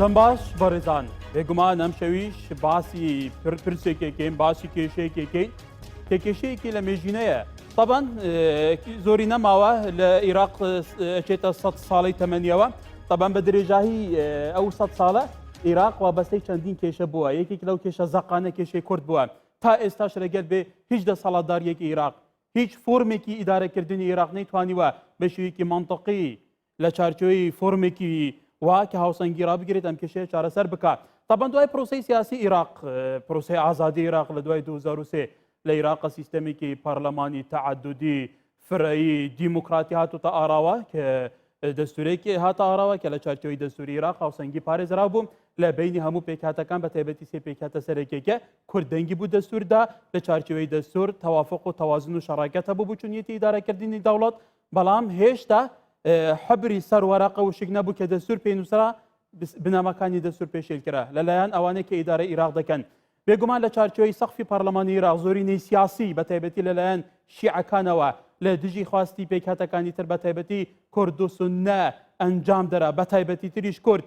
دەمباش بەڕێزان بێگومان ئەم شەویش باسی پرسێکێکین باسی کێشەیەکێکین کە کێشەیەکی لە مێژینەیە طبعاً زۆری نەماوە لە عێراق ئەچێتە 100 ساڵی تەمەنیەوە طبعاً بە درێژایی ئەو 100 ساڵە عێراق وابەستەی چەندین کێشە بووە یەکێک لەو کێشە زەقانە کێشەی کورد بووە تا ئێستاش ڕێگەر بێ هیچ دەسەڵاتداریەکی عێراق هیچ فۆرمێکی ئیدارەکردنی عێراق نەیتوانیوە بە شێوەیەکی مەنطەقی لە چارچۆی فۆرمێکی وا کە هاوسەنگی ڕابگرێت ئەم کێشەیە چارەسەر بکات طبعاً دوای پرۆسەی سیاسی عێراق پرۆسەی ئازادی عێراق لە دوای 2003 لە عێراق سیستەمێکی پەرلەمانی تەعەدودی فرعی دیموکراتی هاتوتە ئاراوە کە دەستورێکی هاتە ئاراوە کە لە چارچۆی دەستوری عێراق هاوسەنگی پارێزرا بوو لە بینی هەموو پێکهاتەکان بە تایبەتی سێ پێکهاتە سەرەکیەکە کورد دەنگی بوو دەستوردا لە چارچۆی دەستور تەوافق و تەوازن و شەڕاکەت هەبوو بوو چونیەتی ئیدارەکردنی دەوڵەت بەڵام هێشتا حبری سەر وەرەقە و شک نەبوو کە دەستور پێنووسرا بنامەکانی دەستور پێشێلکرا لەلایەن ئەوانەی کە ئیدارە عێراق دەکەن بێگومان لە چارچۆی سەقفی پەرلەمانی عێراق زۆرینەی سیاسی بە تایبەتی لەلایەن شیعەکانەوە لە دژی خواستی پێکهاتەکانی تر بە تایبەتی کورد و سوننە ئەنجام دەرا بە تایبەتی تریش کورد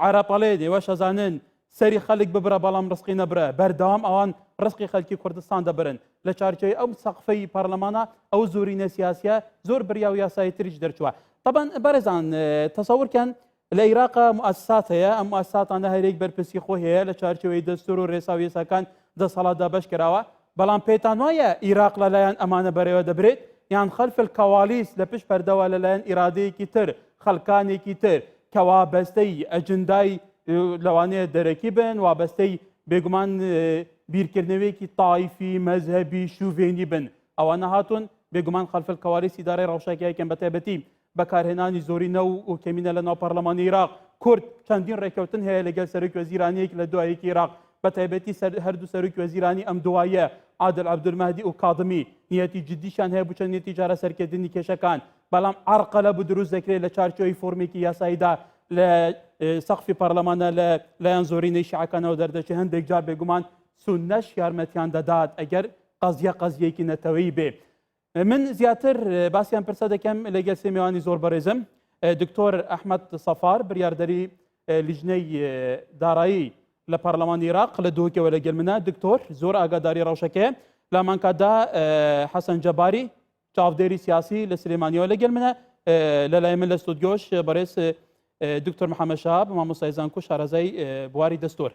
عەرەبەڵێ دێوە شەزانن سەری خەڵک ببرە بەڵام ڕزقی نەبرە بەردەوام ئەوان ڕزقی خەڵکی کوردستان دەبرن لە چارچۆی ئەو سەقفەی پەرلەمانە ئەو زۆرینە سیاسیە زۆر بریا و یاسایی تریش دەرچووە طبعاً بەڕێزان تەسەورکەن لە عێراق موسسات هەیە ئەم موسساتانە هەرێک بەرپرسی خۆی هەیە لە چارچۆی دەستور و ڕێسا و یاساکان دەسەڵاتدا بەش کراوە بەڵام پێتان وایە عێراق لەلایەن ئەمانە بەرەوە دەبرێت یان خەلف الکەوالیس لە پشت پەردەوە لەلایەن ئیرادەیەکی تر خەڵکانێکی تر کە وابەستەی ئەجندای لەوانەیە دەرەکی بن وابەستەی بێگومان بیرکردنەوەیەکی تایفی مەذهبی شوڤێنی بن ئەوانە هاتوون بێگومان خەلف الکەوالیس ئیدارەی ڕەوشەکەیەکەن بە تایبەتی بەکارهێنانی زۆرینە و کەمینە لە ناو پەرلەمانی عێراق کورد چەندین ڕێکەوتن هەیە لەگەل سەرۆک وەزیرانەیەک لە دوایەکی عێراق بە تایبەتی هەردوو سەرۆک وەزیرانی ئەم دوایە عادل عەبدولمەهدی و کاظمی نیەتی جدیشان هەیە بۆ چەندێتی جارە سەرکردنی کێشەکان بەڵام عەرقەلە بوو دروست دەکرێت لە چارچۆی فۆرمێکی یاساییدا لە سەقفی پەرلەمانە لایەن زۆرینەی شیعەکانەوە دەردەچێت هەندێک جار بێگومان سوننەش یارمەتیان دەدات ئەگەر قەزیەکی نەتەوەیی بێ من زیاتر باسییان پرسە دەکەم لەگەل سێ میوانی زۆر بەڕێزم دکتۆر ئەحمەد سەفار بریاردەری لیژنەی دارایی لە پەرلەمانی عێراق لە دووکەوە لەگەل منە دکتۆر زۆر ئاگاداری ڕەوشەکەیە لە مانکادا حەسەن جەباری چاودێری سیاسی لە سلێمانیەوە لەگەل منە لەلای من لە ستودیۆش بەڕێز دکتۆر محەممەد شاب مامۆستای زانکۆ شارەزای بواری دەستۆر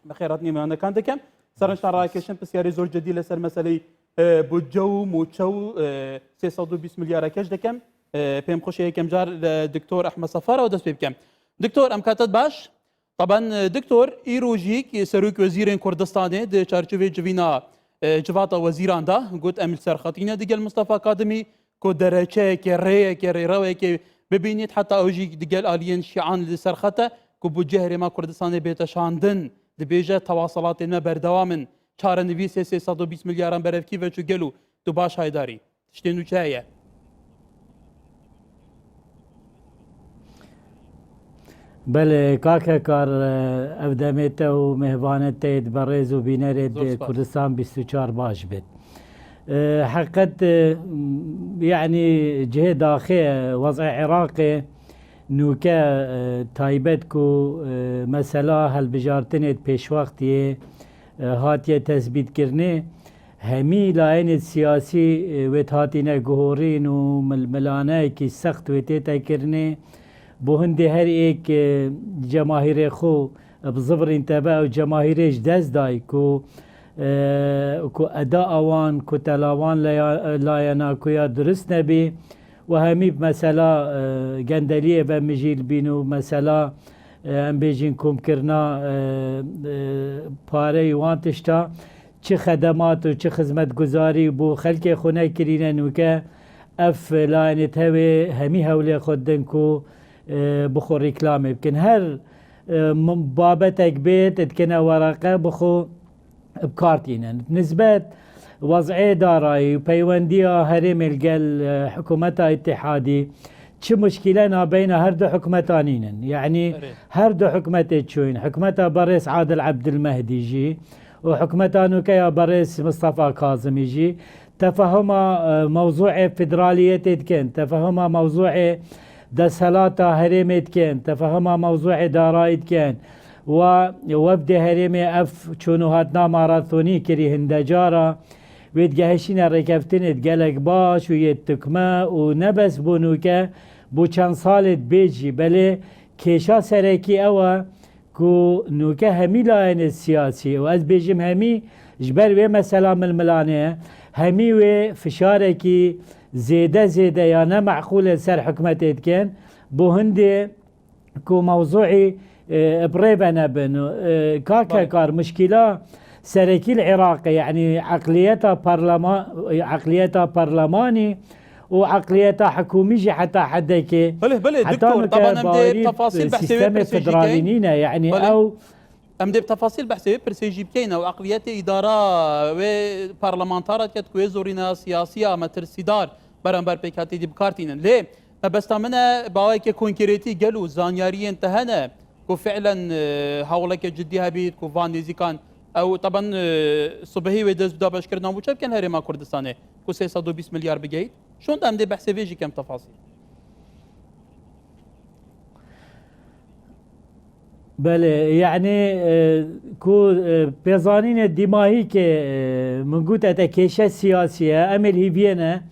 بەخێرات میوانەکان دەکەم سەرنجتان ڕاکێشن پرسیاری زۆر جدی لەسەر مەسەلەی بودجە و موچە و 320 میلیارەکەش دەکەم پێم خۆشە یەکەم جار لە دکتۆر ئەحمەد سەفارەوە دەست پێ بکەم دکتۆر ئەم کاتت باش طبعا دکتۆر ئیرۆژیک سەرۆک وەزیرên کوردستانê di çarçovê civîna civata wezîran da got em li ser xetîne digel Mustafa Kadimî ku dereçeyekê rêyekê rêrewekê bibînît heta ew jî digel aliyên şîan li ser xete ku budcê Herêma Kurdistanê bête şandin dibêje tewasalatên me berdewam in çarenivîsê 320 milyaran berevkî veçû gel û tu baş haydarî tiştên nû çi heye بله کاکە کار ئەودەمێتە و مهوانەتێت بەڕێز و بینەرێت کوردستان 24 باش بێت حقت یعنی جهێ داخێ وەزع عێراقێ نوکە تایبەت و مەسەلا هەلبژارتنێت پێشوەختیێ هاتیە تەثبیتکردنێ هەمی لایەنێت سیاسی وێت هاتینە گۆڕین و ململانەیەکی سەخت وێ تێتەکردنێ بۆ هەندێ هەر ئێک جەماهیرێ خۆ بزبڕین تەبە و جەماهیرێش دەست دای کو ئەدا ئەوان کو تەلاوان لایەنا کویا درست نەبێ و هەمی مەسەلا گەندەلیە بە مژیل بین و مەسەلا ئەم بێژین کۆمکردنا پارەی وان تشتا چی خەدەمات و چی خزمەت گوزاری بۆ خەلکێ خۆ نەکرینە نوکە ئەف لایەنێت هەوێ هەمی هەولێ خۆدن و بخۆ ڕیکلامێ بکەن هەر بابەتێک بێت دکەنە وەرەقە بخۆ بکارتینن نسبەت وەزعێ دارایی و پەیوەندیە هەرێمێ لەگەل حکوومەتە ئیتیحادی چ مشکلە نابینە هەردوو حکوومەتانینن یعنی هەردوو حکوومەتێک چوین حکوومەتە بەڕێز عادل عەبدولمەهدیژی و حکوومەتانوکەیە بەڕێز مستەفا کاظمیژی تەفەهمە مەوزوعێ فیدرالیەتێ دکەن تەفەهمە مەوزوعێ دەسەڵاتە هەرێمێت کێن تەفەهەما مەوزوعی دارایت کێن و وەبدێ هەرێمێ ئەف چۆن و هاتنا ماراتۆنی کردی هەندەجارە وێت گەهشینە ڕێکەفتنت گەلک باش و یێت تکمە و نەبەس بۆ نوکە بۆ چەند ساڵت بێجی بەلێ کێشا سەرەکی ئەوە کو نوکە هەمی لایەنێت سیاسی و ئەس بێژم هەمی ji ber wê mesela milmilaneye hemî wê fişarekî zêde zêde ya nemeqûlê ser hikûmetê dikin bo hindê ku mewzuî birê venebin kakekar mişkîla serekî li Iraqê yani eqliyeta parlemanî û eqliyeta hikûmî jî heta hedekê heta sistemê federalî nîne yani ew ام دي بتفاصيل بحثي برسيجي بكينا واقليات اداره و برلمانتارات كوي زورينا سياسيه مترسيدار برامبر بيكاتي دي بكارتين ليه بس تمنا بايك كونكريتي قالوا زانياري انتهنا كو فعلا هاولك جديها بيت كو فان ديزي كان او طبعا صبحي ودز بدا بشكرنا وشاب كان هرما كردستاني كو 620 مليار بجيت شلون ام دي بحثي فيجي كم تفاصيل بله يعني كو بيزانين الدماهي كي من قلت اتكيشة سياسية امل هيفينا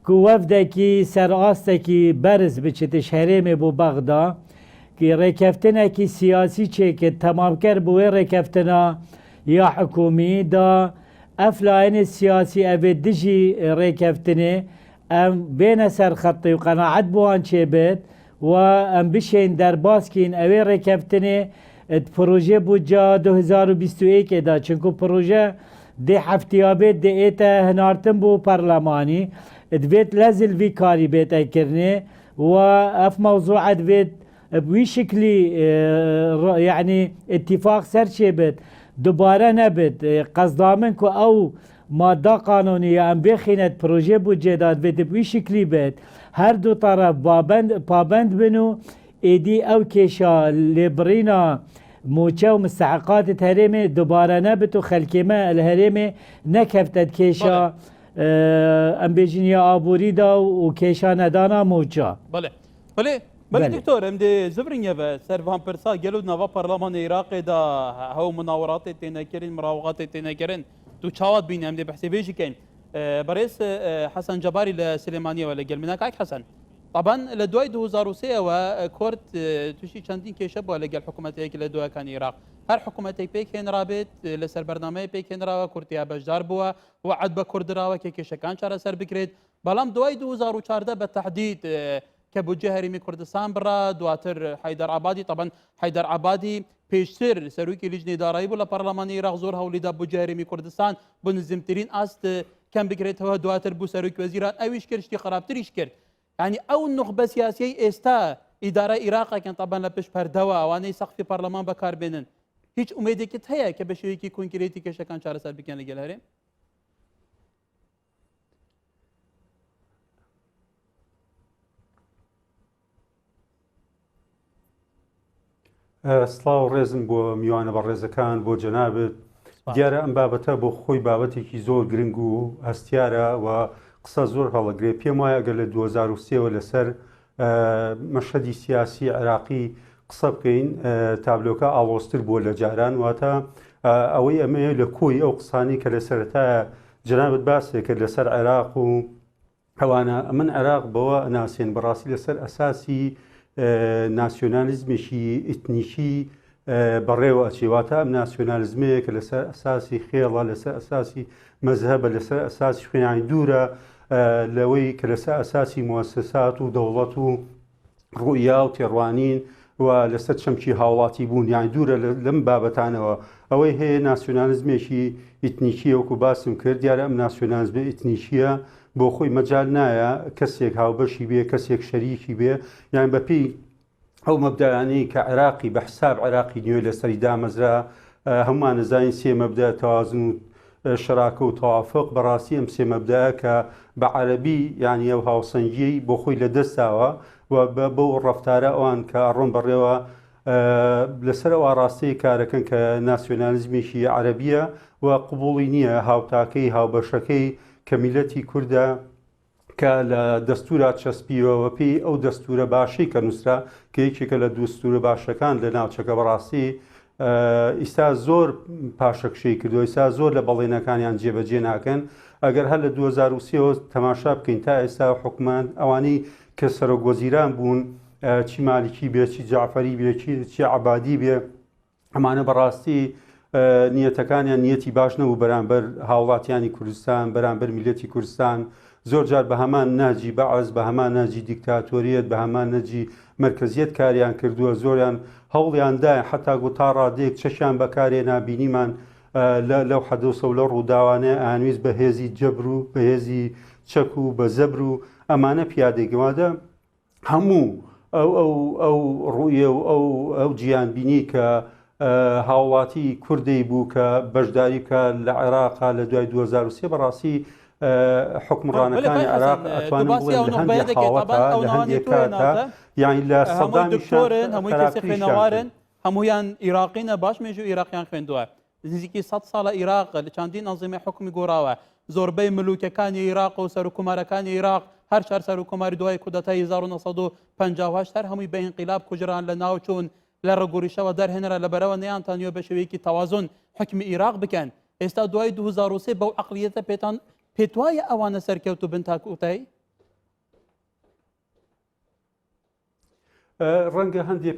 كو وفدكي سرقاستكي برز بچتش هرمي بو بغدا كي ركفتنا كي سياسي چيك تمام كر بو ركفتنا يا حكومي دا افلاين السياسي ابد دجي ركفتني ام بين سر خطي وقناعت بوان چيبت و ام بشین در باسکین اوی رکفتنی پروژه بودجا 2021 دا چونکو پروژه دی هفتیابه دی ایتا هنارتن بو پرلمانی دویت لازل وی کاری بیت اکرنی و اف موضوع دویت بوی شکلی يعني اتفاق سر چه بید دوباره نبید قصدامن که او ماده قانونی ام بخیند پروژه بودجه داد بید بوی شکلی بید هر دو طرف پابند بنو ایدی او کشا لیبرینا موچه و مستحقات هرمه دوباره نبت و خلکمه الهرمه نکفتد کشا ام بیجینیا آبوری دا و کشا ندانا موچه بله دکتور ام دی زبرینه و سروان پرسا گلو نوا پارلمان عراق دا هاو مناورات تینا کرین مراوغات تینا کرین تو چاوات بین ام دی بحثی بیجی کن برئيس حسن جباري لسليمانيه ولا قال كاك حسن طبعا لدواي 2003 وكورت تشي شاندين كيشب ولا قال حكومتك لدوا كان العراق هر حكومتك بيكين رابط لسر برنامج بيكين راه كورتيا بجدار بوا وعد بكرد راه كيش كان شهر سر بكريت بلام دواي 2014 بالتحديد كبوجه هرمي كردستان برا دواتر حيدر عبادي طبعا حيدر عبادي پیشتر سروکی لجنه دارایی بولا پارلمانی عراق زور هولیدا بوجه هرمی کردستان بنظمترین است كم بكريت هو دواتر بو سروك وزيران اويش كر اشتي خرابتريش كر يعني او النخبه سياسيه استا اداره عراق كان طبعا لبش بردوا واني سقف برلمان بكار بينن هيك اميدك هيا كبشويكي كونكريتي كش كان شهر سال بكن لجل هرم سڵاو ڕێزم بۆ میوانە بە ڕێزەکان بۆ جەنابێت دیارە ئەم بابەتە بۆ خۆی بابەتێکی زۆر گرنگ و هەستیارە و قسە زۆر هەڵەگرێت پێم وایە ئەگەر لە 2023 لەسەر مەشهەدی سیاسی عێراقی قسە بکەین تابلۆکە ئاڵۆزتر بووە لە جاران واتە ئەوەی ئەمەیە لە کۆی ئەو قسانی کە لە سەرەتایە جەنابەت باسێکە لەسەر عێراق و ئەوانە من عێراق بەوە ناسێن بەڕاستی لەسەر ئەساسی ناسیۆنالیزمێکی ئیتنیکی بەڕێوە ئەچێواتە ئەم ناسیۆنالیزمەیە کە لەسەر ئەساسی خێڵە لەسەر ئەساسی مەزهەبە لەسەر ئەساسی خوێنانی دوورە لەوەی کە لەسەر ئەساسی موسسات و دەوڵەت و ڕوئیا و تێڕوانین و لەسەر چەمکی هاوڵاتی بوون یان دوورە لەم بابەتانەوە ئەوەی هەیە ناسیۆنالیزمێکی ئیتنیکی وەکو باسم کرد دیارە ئەم ناسیۆنالیزمە ئیتنیکیە بۆ خۆی مەجال نایە کەسێک هاوبەشی بێ کەسێک شەریکی بێ یان بەپێی ئەو مەبدایانەی کە عێراقی بە حساب عێراقی نوێ لەسەری دامەزرا هەمومان نەزانین سێ مەبدا تەوازن و شەراکە و تەوافق بەڕاستی ئەم سێ مەبدایە کە بە عەرەبی یانی ئەو هاوسەنگیەی بۆ خۆی لەدەستاوە و بەو ڕەفتارە ئەوان کە ڕۆن بەڕێوە لەسەر ئەوە ڕاستەی کارەکەن کە ناسیۆنالیزمێکی عەرەبیە و قبوڵی نییە هاوتاکەی هاوبەشەکەی کە میلەتی کوردە کە لە دەستورات چەسپیوەوە پێی ئەو دەستورە باشی کە نووسرا کە یەکێکە لە دەستورە باشەکان لە ناوچەکە بەڕاستی ئیستا زۆر پاشەکشەی کردو، ئیستا زۆر لە بەڵێنەکانیان جێبەجێ ناکەن. ئەگەر هەر لە 2023 تەماشا بکەین تا ئێستا حکومان ئەوانەی کە سەرۆکوەزیران بوون، چی مالیکی بێ، چی جعفەری بێ، چی عەبادی بێ، ئەمانە بەڕاستی نیەتەکانیان نیەتی باش نەبوو بەرامبەر هاوڵاتیانی کوردستان، بەرامبەر میلەتی کوردستان. زۆر جار بە هەمان ناجی بەعز، بە هەمان ناجی دیکتاتۆریەت، بە هەمان نەجی مرکزیەت کاریان کردووە. زۆریان هەوڵیاندای حتا گو تا ڕادێک چەشیان بەکارێ نابینیمان لەو حەدەوسە و لەو ڕووداوانەیە ئاویست بە هێزی جەبر و بە هێزی چەک و بە زەبر و ئەمانە پیادێکمادە هەموو ئەو ڕوویە و ئەو گیانبینی کە هاوڵاتی کوردی بوو کە بەشداری بکە لە عێراقا لە دوای 2023 بەڕاستی حکمڕانەکانی عێراق ئەتوانن بڵێن لە هەندێک حاڵەتە لە هەندێک کاتە یانی لە سەدامیشان هەمووی کەسی خوێنەوارن، هەمویان عێراقینە، باش مێژوو عێراقیان خوێندووە. نزیکی 100 ساڵە عێراق لە چەندین ئەنزیمە حکمی گۆڕاوە. زۆربەی ملوکەکانی عێراق و سەرۆکومارەکانی عێراق هەر چهار سەرۆکۆماری دوای کودەتای 1950 هەر هەمووی بە ئینقیلاب کوژران لە ناو چوون لە ڕێگۆڕیشەوە دەرهێنرا لەبەرەوە نەیانتانیوە بە شێوەیەکی تەوازن حکمی عێراق بکەن. ئێستا دوای 2023 بەو عەقلیەتە پێت وایە ئەوانە سەرکەوتو بن تا کوتایی؟ ڕەنگە هەندێک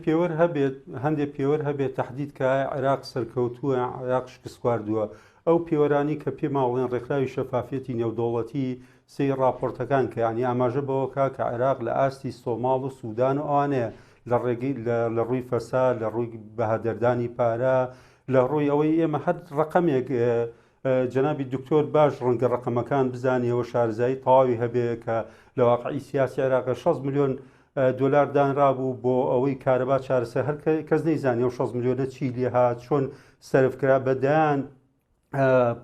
پێوەر هەبێت تەحدید کە عێراق سەرکەوتووە، عێراق شکست خواردووە. ئەو پێوەرانی کە پێماوەڵێن ڕێکخراوی شەفافیەتی نێودەوڵەتی سەی راپۆرتەکان کە ینی ئاماژە بەوەکە کە عێراق لە ئاستی سۆماڵ و سوودان و ئەوانەیە لە ڕووی فەساد، لە ڕووی بەهادەردانی پارە، لە ڕووی ئەوەی ئێمە هەر ڕقەمێک جەنابی دکتۆر باش ڕەنگە ڕقەمەکان بزانیەوە شارزایی تەواوی هەبێ کە لە واقعی سیاسی عێراقە 6 ملیۆن دلار دانرابوو بۆ ئەوەی کارەبا چارەسەر هەر کەس نەیزانێ و 6 ملیۆنە چی لێ هات، چۆن سەرفکرا بەدایان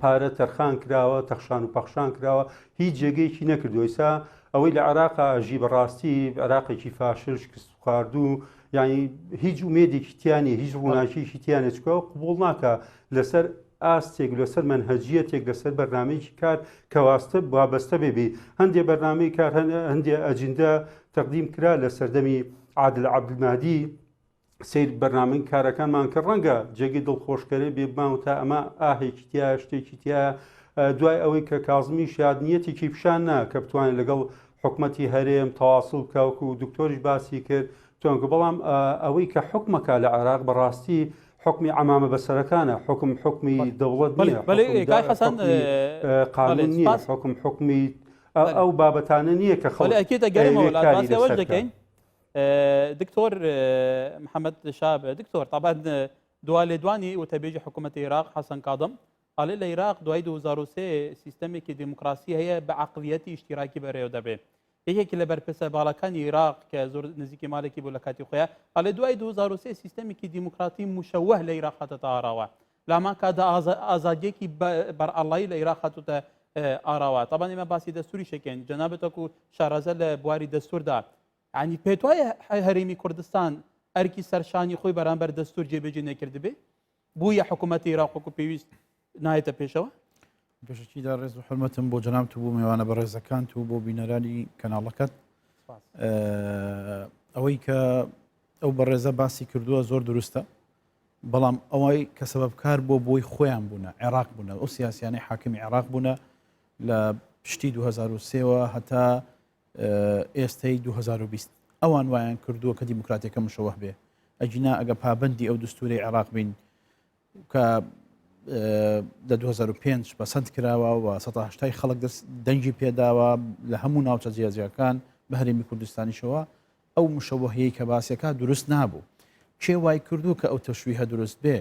پارە تەرخان کراوە، تەخشان و پەخشان کراوە، هیچ جێگەیەکی نەکردو. ئێستا ئەوەی لە عێراقا ژی بەڕاستی عێراقێکی فاشل شکست خواردوو، یعنی هیچ ئومێدێکی تیانێ، هیچ ڕووناکیەکی تیانێت چکەوە قبوڵ ناکە لەسەر ئاستێک، لەسەر منهەجیەتێک، لەسەر بەرنامەیەکی کار کە واستە وابەستە بێبێ. هەندێک بەرنامەی کار، هەندێک ئەجندە تەقدیم کرا لە سەردەمی عادل عەبدولمادی، سیر بەرنامەی کارەکانمان کە ڕەنگە جێگەی دڵخۆشکەرێ بێ بماوە تا ئەمە ئاهێکی تیا شتێکی تیا دوای ئەوەی کە کازمی شادنیەتێکی پیشان نا کە بتوانێت لەگەڵ حکومەتی هەرێم تەواصل بکەوە و دکتۆریش باسی کرد توانکە. بەڵام ئەوەی کە حکومەکە لە عێراق بەڕاستی حکمی عەمامە بەسەرەکانە، حکمی دەوڵەت نییە، قانون نییە، حکمی ئەو بابەتانە نییە کە خەڵک دەکەین. دکتۆر محەممەد شاب دکتۆر طبعا دوا لێدوانی وتەبێژی حکوومەتی عێراق حەسەن کاظم قاڵێ لە عێراق دوای 2023 سیستەمێکی دیموکراسی هەیە بە عەقلیەتی ئیشتیراکی بەڕێوە دەبێت. یەکێکی لە بەرپرسە باڵەکانی عێراق کە زۆر نزیکی مالێکی بوو لە کاتی خۆیان قاڵێ دوای 2023 سیستەمێکی دیموکراتی مشەوه لە عێراق هاتەتە ئاراوە، لامان کادا ئازادیەکی بەرئەڵایی لە عێراق هاتوتە ئاراوە. طبعا ئێمە باسی دەستوری شەکەین، جەنابەتەکو شارەزە لە بواری دەستوردا عنی پێت وایە هەرێمی کوردستان ئەرکی سەرشانی خۆی بەرامبەر دەستور جێبەجێ نەکردبێ بوویە حکوومەتی عێراق وەکو پێویست نایەتە پێشەوە؟ پێشەکیدا ڕێز و حرمەتم بۆ جەنابت و بۆ میوانە بەڕێزەکانت و بۆ بینەرانی کەناڵەکەت. ئەوەی کە ئەو بەڕێزە باسی کردووە زۆر دروستە، بەڵام ئەوەی کە سەبەبکار بۆی خۆیان بوونە، عێراق بوونە، ئەو سیاسیانەی حاکمی عێراق بوونە لە پشتی 2023ەوە هەتا ئێستای 2020 ئەوان وایان کردووە کە دیموکراتیەکە مشەوە بێ. ئەجینا ئەگە پابندی ئەو دستوری عێراق بین کە لە 2005 بەسەند کراوە و 1970 خەڵک دەنگی پێداوە لە هەموو ناوچە جیاجیەکان بە هەرێمی کوردستانیشەوە، ئەو مشەوەهەیەی کە باسیەکە دروست نابوو. کێ وای کردووە کە ئەو تەشویهە دروست بێ؟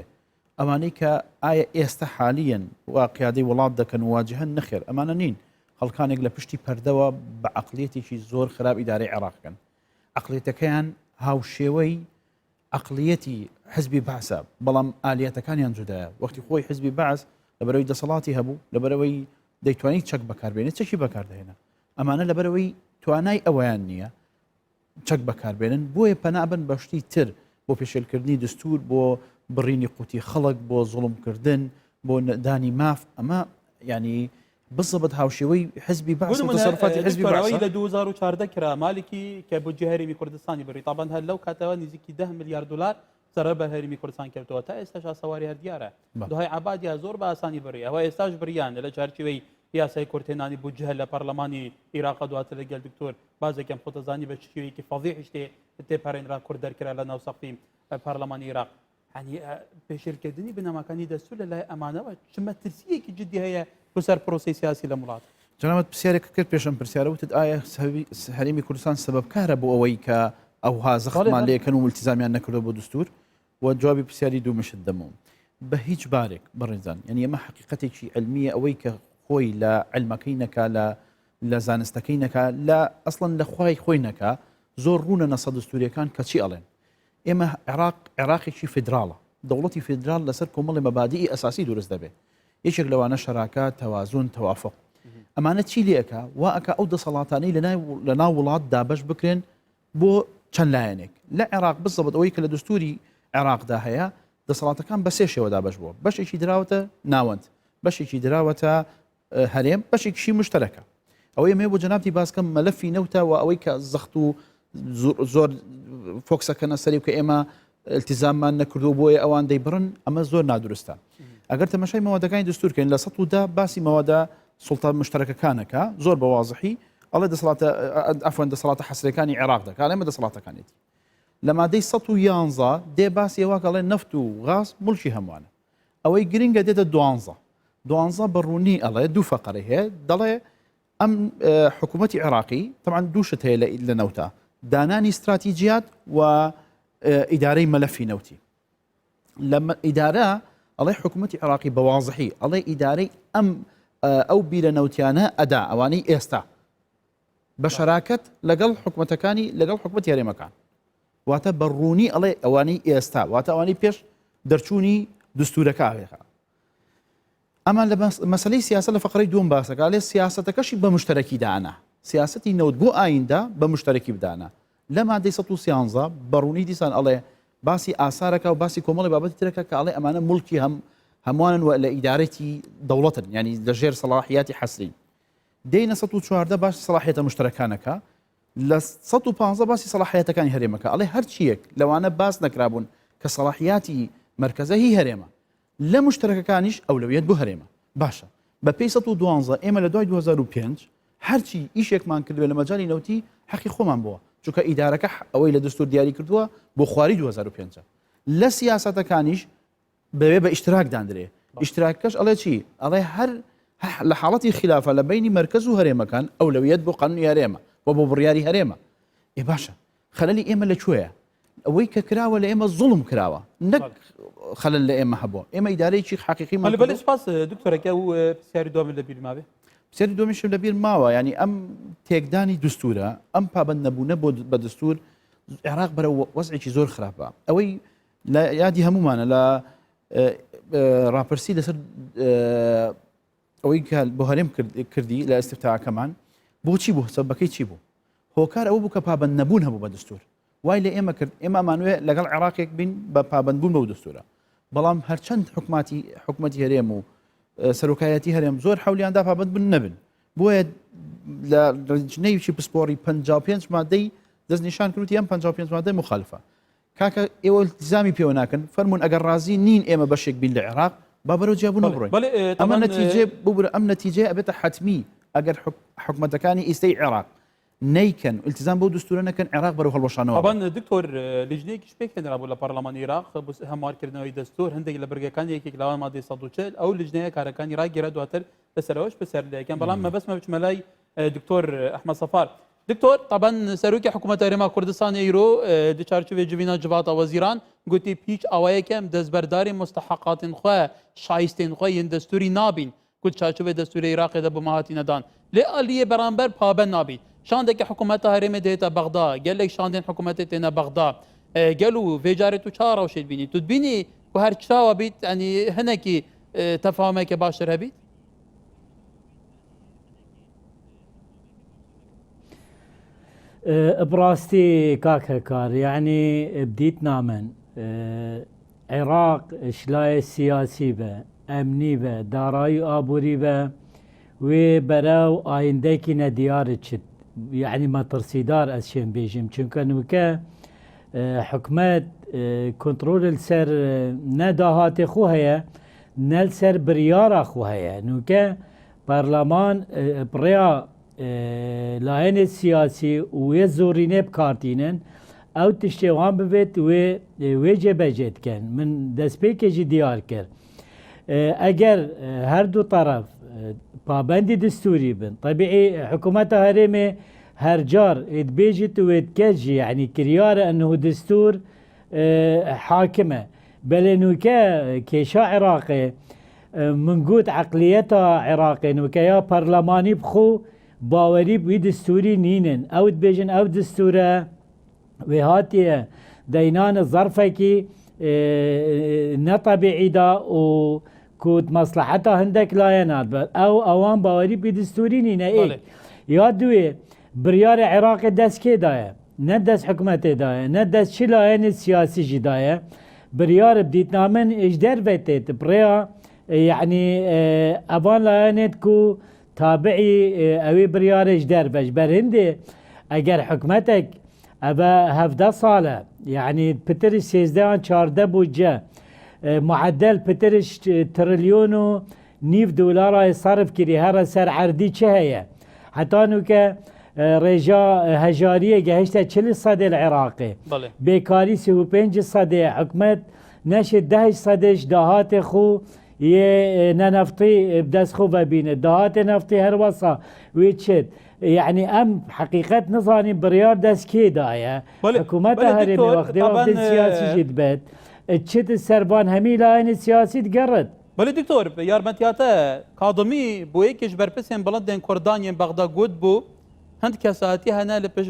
ئەمانەی کە ئایا ئێستا حالیەن واقعیادەی وڵات دەکەن و واجهەن نەخێر، ئەمانە نین. خەڵکانێک لە پشتی پەردەوە بە عەقلیەتێکی زۆر خراپ ئیدارەی عێراقکەن. عەقلیەتەکەیان هاوشێوەی عەقلیەتی حزبی بەعسە، بەڵام ئالیەتەکانیان جودایە. وەختی خۆی حزبی بەعس لەبەرەوەی دەسەڵاتی هەبوو، لەبەرەوەی دەیتوانیت چەک بەکاربێنێت، چەکی بەکاردەهێنا. ئەمانە لەبەرەوەی توانای ئەوەیان نییە چەک بەکاربێنن، بۆیە پەنابن بەشتی تر بۆ پێشێلکردنی دستور، بۆ بڕینی قوتی خەڵک، بۆ زوڵمکردن، بۆ دانی ماف. ئەمە ینی بالضبط هاوشێوەی حزبی باس و بوونمە تصرفاتی حزبی دکتۆرەوەی باسە لە 2014 کرا مالێکی کە بۆ هەرێمی کوردستانی بڕی تاابان هەر لەو کاتەوە نزیکی 10 میلیارد دلار سەر بە هەرمی کوردستان کردەوە تا ئێستا سەواری هەر دیارە دوهای عبادیا زۆر بە ئاسانی بڕی ئەوە ئێستاش بریان لە چارچوەی یاسای کورتێنانی بودجە لە پەرلەمانی عێراق دواتر لەگەل دکتۆر بازێکم خۆتەزانی بە شێوەیەکی فەضیح شتێ تێپەڕێنرا کورد دەرکرا لە ناو سەقفی پەرلەمانی عێراق ینی پێشێرکردنی بنەماکانی دەستور لە لای ئەمانەوە چمە ترسیەکی جدی هەیە بۆ سەر پرۆسی سیاسی لە وڵات جنابەت پرسیارێک کرد پێشم پرسیارە وتت ئایا هەرێمی کوردستان سەبەبکارە بۆ ئەوەی کە ئەوها زەخمان لێکەن و ملتیزامیان نەکردو بۆ دستور و جوابی پرسیاری دوومشت دەمەوە بە هیچ بارێک بەڕێزان یعنی ئەمە حقیقەتێکی علمیە ئەوەی کە خۆی لە علمەکەی نەکا لە زانستەکەی نەکا لە ئەسڵەن لە خوای خۆی نەکا زۆر ڕوونە نەسە دستوریەکان کەچی ئەڵێن ئێمە عێراقێکی فدراڵە دەوڵەتی فدرال لەسەر کۆمەڵی مەبادی ئەساسی دروست دەبێت یەکێک لەوانە شەراکە تەوازون تەوافق ئەمانە چی لێەکە واکە ئەو دەسەڵاتانەی لە ناو وڵات دابش بکرێن بۆ چەند لایەنێک لە عێراق بزەبت ئەوەی کە لە دستوری عێراقدا هەیە دەسەڵاتەکان بە سێ شێوە دابش بووە بەشێکی دراوەتە ناوەند بەشێکی دراوەتە هەرێم بەشێکیشی مشتەرەکە ئەوەی ئەمێ بۆ جەنابی باسکەم مەلەفی نەوتەوە ئەوەی کە زەخت و زۆر فۆکسەکەنە سەری کە ئێمە التزاممان نەکردو بۆیە ئەوان دەیبڕن ئەمە زۆر نادروستە ئەگەر تەماشای مەوادەکانی دستورکەین لە 100دا باسی مەوادە سوڵتە مشتەرەکەکانەکە زۆر بە واضحی ئەڵێ ئەفەن دەسەڵاتە حەسرەکانی عێراق دەکات ئەمە دەسەڵاتەکانێتی لە مادەی 111 دێ باسی ئەوە کەڵێ نەفت و غاز مڵکی هەمووانە ئەوەی گرنگە دێتە 12 بەڕوونی ئەڵێ دوو فەقەرە هەیە دەڵێ ئەم حکوومەتی عێراقی طبعا دووشت هەیە لە نەوتە دانانی استراتیجیات و ئیدارەی مەلەفی نەوتی لە ئیدارە ئەڵێ حکوومەتی عێراقی بە واضحی ئەڵێ ئیدارەی ئەو بیرە نەوتیانە ئەدا ئەوانەی ئێستا بە شەراکەت لەگەڵ حکوومەتەکانی لەگەڵ حکوومەتی هەرێمەکان واتە بەڕوونی ئەڵێ ئەوانەی ئێستا واتە ئەوانەی پێش دەرچوونی دستورەکە ئاوێخە ئەمە لە مەسلەی سیاست لە فقرەی دوم باسەکە لێ سیاستەکەشی بە مشتەرەکی دانا سیاستی نەوت بۆ ئایندا بە مشتەرەکی بدانا لە مادەی 113 بەڕوونی دیسان ئەڵێ باسی ئاسارەکە و باسی کۆمەڵی بابەتی ترەکە کە ئەڵێ ئەمانە مڵکی هەمووانن و لە ئیدارەتی دەوڵەتن ینی لەژێر سەلاحیاتی حەسری دێنە 114 باسی سەلاحیەتە مشتەرەکانەکە لە 115 باسی سەلاحیەتەکانی هەرێمەکە ئەڵێ هەرچیەک لەوانە باس نەکرابوون کە سەلاحیاتی مەرکەزە هی هەرێمە لە مشتەرەکەکانیش ئەولەویەت بۆ هەرێمە باشە بە پێی 112 ئێمە لە دوای 2005 هەرچی ئیشێکمان کردوێت لە مەجای نەوتی حەقی خۆمان بووە چونکە ئیدارەکە ئەوەی لە دستور دیاری کردووە بۆ خواری 2005 لە سیاسەتەکانیش بەوێ بە ئیشتراک دانرێ ئیشتراکەش ئەڵێ چی ئەڵێ هەر لە حاڵەتی خلافە لە بینی مەرکەز و هەرێمەکان ئەولەویەت بۆ قانونی هەرێمە و بۆ بڕیاری هەرێمە ئێ باشە خەلەلی ئێمە لەکوێیە ئەوەی کە کراوە لە ئێمە زوڵم کراوە نەک خەلل لە ئێمە هەبووە ئێمە ئیدارەیەکی حقیقی بەڵێ سپاس دکتۆرەکە و پرسیاری دوام لە بیر ماوێ پرسیاری دومیشم لە بیر ماوە ینی ئەم تێکدانی دستورە ئەم پابەند نەبوونە بە دستور عێراق بەرە وەزعێکی زۆر خراپە ئەوەی لە یادی هەمومانە لە ڕاپرسی لەسەر ئەوەی بۆ هەرێم کردی لە ئەستفتاکەمان بۆچی بوو سەبەکەی چی بوو هۆکار ئەوە بوو کە پابەند نەبوون هەبوو بە دستور وای لە ئێمە کرد ئێمە ئەمانوێ لەگەڵ عێراقێک بین بە پابەندبوون بەو دستورە بەڵام هەرچەند حکومەتی هەرێم و سەرۆکایەتی هەرێم زۆر حەولیاندا پابەند بن نەبن بۆیە لە ڕنجنەیەکی پسپۆری 55 مادەی دەستنیشان کردوتی ئەم 55 مادەی مخالفە کاکە ئێوە التزامی پێوە ناکەن فەرمونون ئەگەر ڕازی نین ئێمە بەشێک بین لە عێراق با بەرەو جیابوونە بڕۆین ئەمە نەتیجێ ببرە ئەم نەتیجێ ئەبێتە حتمی ئەگەر حکومەتەکانی ئیستەی عێراق نیکن التزام بۆ دستورە نەکەن عێراق بەرەو هەڵوەشانەوە طبعا دکتۆر لیژنەیەکیش پێکهێنرا بوو لە پەرلەمانی عێراق بۆ هەموارکردنەوەی دەستور هەندێک لە بەرگەکان یەکێک لەوان مادەی 140 ئەو لیژنەیە کارەکانی ڕاگیرە دواتر لەسەرەوەش بەسەرلەکەن بەڵام مەبەستمە بچمە لای دکتۆر ئەحمەد سەفار دکتۆر طبعا سەرۆکی حکوومەتە هەرێما کوردستان ئەیرۆ دی چارچوبێ جبینە جباتە وەزیران گوتی پیچ ئەوەیەکەم دەستبەرداری مستحقاتین خۆ شایستین خۆ یەن دەستوری نابین گوت چارچوبێ دەستوری عێراقیدا بۆ ماهاتی نەدان لێ ئەلیە بەرامبەر پابەند نابین شاندێکی حکوومەتە هەرێمە دێتە بەغدا گەلێک شاندێن حکوومەتێ تێنە بەغدا گەل و vêcarê tu ça rawşê bînî tu bînî ku her çawa bît yanî hinekî tefahumeke baştir hebît براستي كاك هكار يعني بديت نامن عراق شلاي سياسي به امني به دارای آبوری به وبراو آينديكي نديار تشت يعني ما ترسيدار أسشين بيجم چونك نوكا حكمات كنترول السر نداهات خو هيا نل سر بريار خو هيا نوكا برلمان بريا لاين السياسي ويزورينه بكارتينن او تشتوان ببيت ويجي بجيت كان من دسبيكي ديار كر اگر هر دو طرف پابندی دستوری بن طبيعي حكومة هرمي هر جار تبيجت وتكجي يعني كريار انه دستور حاكمة بل انه كيشا عراقي من قوت عقليتها عراقي انه كيا برلماني بخو باوري بوي دستوري نينن او تبيجن او دستوره وهاتي دينان الظرفكي نطبيعي دا و كود مصلحتها هندك لا ينال او اوان باوري بدستوريني ايه يا دوي بريار عراقي دس كي دايه ندس حكومته دايه ندس شلاين السياسي جدايه بريار بديت نامن اجدر بيتت بريا يعني ابان لاينت كو تابعي اوي بريار اجدر بش برهندي اگر حكومتك ابا هفده صاله يعني بتري 16 14 بوجه معدل بترش تريليون نيف دولار صرف كري هذا سر عردي چه حتى انك رجا هجاريه جهشت 40% العراقي بيكاري 35% حكمت نشد 10% دهات خو يه ننفطي بدس خو ببين دهات نفطي هروصا ويتشد يعني ام حقيقه نظامي بريار دس كي دايه حكومتها هرمي وقت سياسي جدبت تشد السربان همي لاين السياسي تقرد بله دكتور يارمتياتا كاظمي بويكش بربسين بلدن كردانيين بغداد قد بو هند كساتي هنا لبش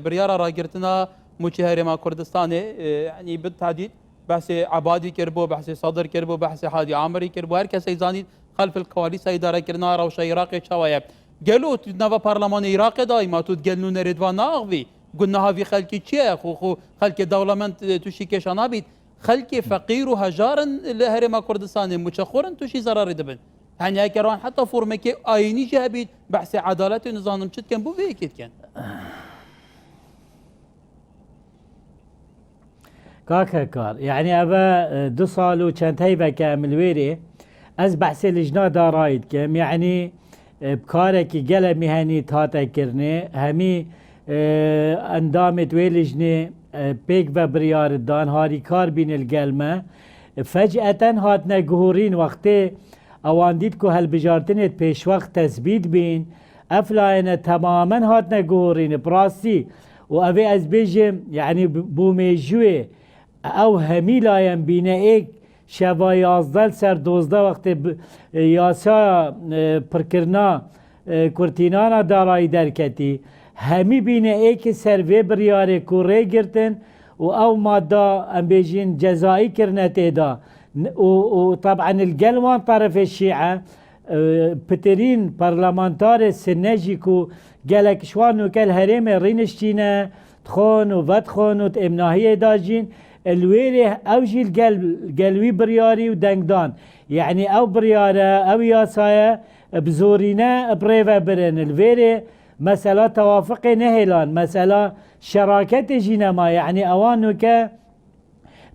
بريار راجرتنا موشي هرما كردستاني يعني بالتحديد بحث عبادي كربو بحث صدر كربو بحث حادي عامري كربو هر كسي زاني خلف الكواليس اداره كرنا روشه عراقي شوايه قالوا نوا برلمان عراقي دايما تقلنون رضوان اغوي قلنا هذه خلكي تشيخ خو خلكي دولمنت توشي كيشانا بيت خلكي فقير وهجارا لهرما كردستان متشخورا توشي زرار دبن يعني كران حتى فورمكي ايني جابيت بحث عداله نظام مشت كان بو فيكيت كان كار يعني ابا دو صالو كانت هيبه كامل ويري از بحث لجنه دارايد كم يعني بكارك قال مهني تاتا كرني همي اندامت ويلجني بيك وبريار الدان هاري كار بين القلمة فجأة هاتنا جهورين وقتي اوانديتكو هالبجارتنت بيش وقت تثبيت بين افلاينا تماما هاتنا جهورين براسي وابي از بيجم يعني بوميجوي او همي لاين بينا ايك شبا 11 سر 12 وقت ياسا پرکرنا کورتینانا دارای درکتی همی بینه ایک سروی بریاره کوره گرتن و او ماده ام بیجین جزایی کرنته دا و طبعا القلوان طرف الشيعة بترين برلمانتار السنجي كو قالك شوانو كالهريم رينشتينا تخون وفتخون وتأمناهية داجين الويري اوجي القلوي برياري ودنقدان يعني او بريارة او ياسايا بزورينا بريفا برن الويري مسألة توافقي نهلان مسألة شراكة جينما يعني اوانو كا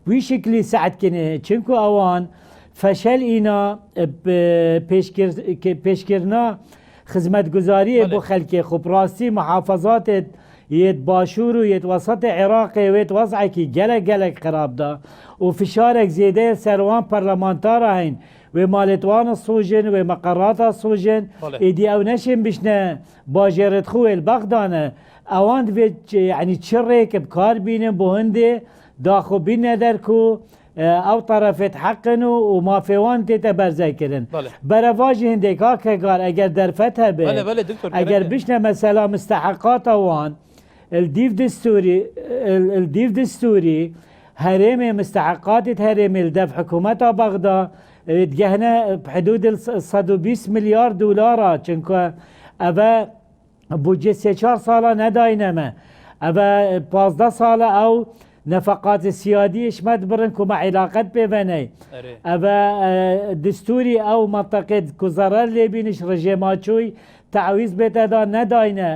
بشكل سعد كنه چنكو اوان فشل اینا پیشکرنا خدمت گذاری بو خلکی خوب راستی محافظات يد باشور ويد وسط عراقي ويد وضعك جلك خراب دا وفشارك زيادة سروان برلمانتارا هين ومالتوان السوجن ومقرات السوجن ايدي او نشن بشنا باجرت خوي البغدانة اوان يعني تشرك بكار بينن بوهندي داخو بين دركو او طرفت حقنو وما فيوان تتبرزكرن برواج هنديك هاكا قال اگر درفتها به اگر بشنا مثلا مستحقات اوان الديف دستوري هرمي مستحقات هرمي الدف حكومتها بغداد تجهنا بحدود 120 مليار دولار چنكو ابا بوجه 3-4 ساله نداينما ابا 15 ساله او نفقات السيادية شمت برنكو مع علاقات بيفاني أري. أبا دستوري أو منطقة كوزارة اللي بينش رجيماتشوي تعويز بيتا نداينة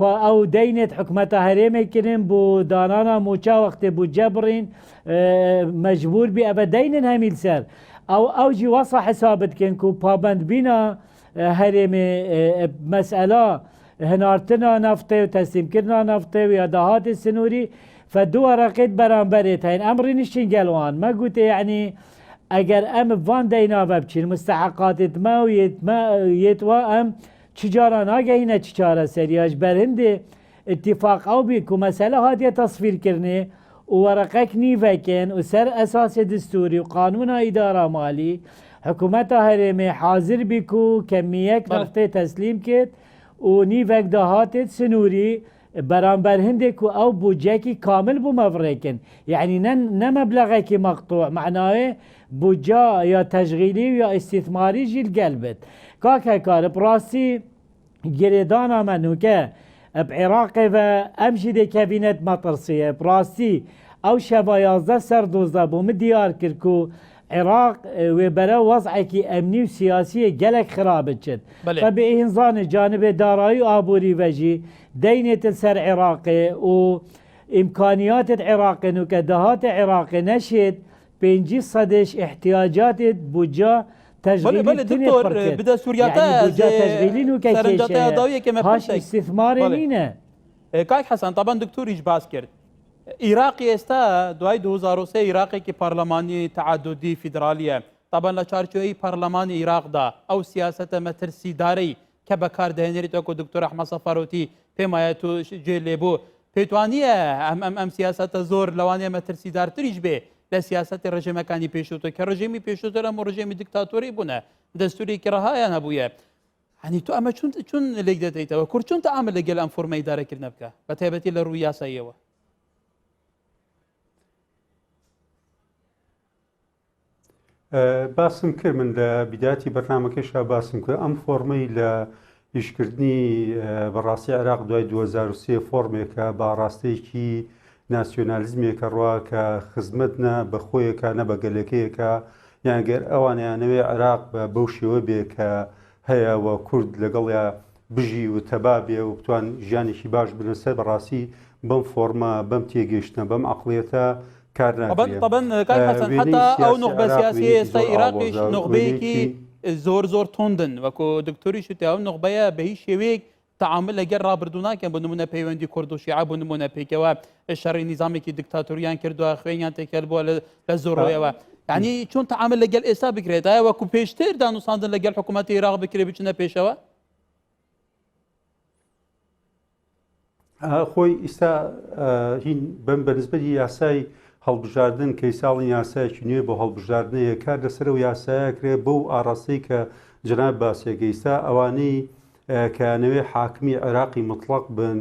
أو دينة حكمتها هريمي كنن بو دانانا موشا وقت بو جبرين مجبور بي أبا دينن هميل سر أو جي وصا حسابت كنكو بابند بينا هريمي مسألة هنارتنا نفطي وتسليم كرنا نفطي ويادهات السنوري فدو رقيد برانبريت هين أمري نشين قالوان ما قلت يعني اگر ام فان دینا بچین مستحقات ما و یتوا ام چجارا ناگهینه چجارا سریاج برهنده اتفاق او بی که مسئله هاتیه تصویر کرنه و ورقک نیوکن و سر اساس دستوری و قانون اداره مالی حکومت هرمه حاضر بی که کمیک نفته تسلیم کد و نیوک دهات سنوری برانبر هندك او بوجاكي كامل بمفريكن يعني مبلغك مقطوع معناه بوجا يا تشغيلي يا استثماري جي القلبت كاكا كار براسي جريدانا منوكا بعراق امشي دي كابينت مطرسية براسي او شبا 11 سر 12 بوم ديار كركو عراق وبرا وضعك امني وسياسي جلك خرابت طبيعي انظان جانب دارائي وابوري وجي دينة السر عراقي وإمكانيات العراق وكدهات العراق نشد بينجي صدش احتياجات بوجا تشغيلي بله دكتور بدا سورياتا يعني بوجا تشغيلي وكيشة هاش استثمار نينا كاك حسن طبعا دكتور إجباس كرد عراقي استا دوای 2003 عراقي كي برلماني تعددي فيدرالية طبعا لچارچوي برلمان عراق دا او سياسة مترسي داري كبكار دهنري توكو دكتور احمد صفاروتي پێمایەت جێ لێبوو پێیتوانیە ئەم سیاسەتە زۆر لەوانەیە مەترسیدارتریش بێ لە سیاسەتی ڕژێمەکانی پێشووتە کە ڕژێمی پێشووتر ئەم ڕژێمی دیکتاتۆری بوونە دەستوورێکی ڕەهایان هەبوویە هەنی تو ئەمە چون لێک دەدەیتەوە کورد چۆن تەعامل لەگەڵ ئەم فۆرمە ئیدارەکردنە بکە بە تایبەتی لە ڕووی یاساییەوە باسم کرد من لە بیداتی بەرنامەکەشا باسم کرد ئەم فۆرمەی لە پیشکردنی بەڕاستی عراق دوای 2023 فۆرمێکە با ڕاستەیەکی ناسیۆنالیزمێکە ڕوا کە خزمەتە بە خۆیەکە نە بە گەلەکەیەکە یانگەر ئەوانیانەوێ عراق بەو شێوە بێ کە هەیە و کورد لەگەڵیا بژی و تەبابێ و بتوان ژیانێکی باش بنەسەر بەڕاستی بەم فۆرمە بەم تێگەشتنە بەم عقلێتە کار ناکرێت. طبعا كاي حسن حتى او نخبه سياسيه استا عراقيش نخبهيكي زور توندن وكو دكتوري شتي او نخبه بهي شويك تعامل لەگەڵ ڕابردووناکەن بۆ نمونە پەیوەندی کورد و شیعە بۆ نمونە پێکەوە شەڕی نیزامێکی دیکتاتۆریان کردووە خوێنیان تێکەل بووە لە زۆرەوەیەوە یعنی چۆن تعامل لەگەڵ ئێستا بکرێت ئایا وەکو پێشتر دانووساندن لەگەڵ حکوومەتی عێراق بکرێ بچنە پێشەوە؟ خۆی ئێستا هین بەم بەنسبەتی یاسای هەڵبژاردن کەی ساڵی یاسایەکی نوێ بۆ هەڵبژاردنەیە کار لەسەر و یاسایەکرێ بەو ئاڕاستەی کە جناب باسێکە ئێستا ئەوانەی کەیانەوێ حاکمی عێراقی مطلق بن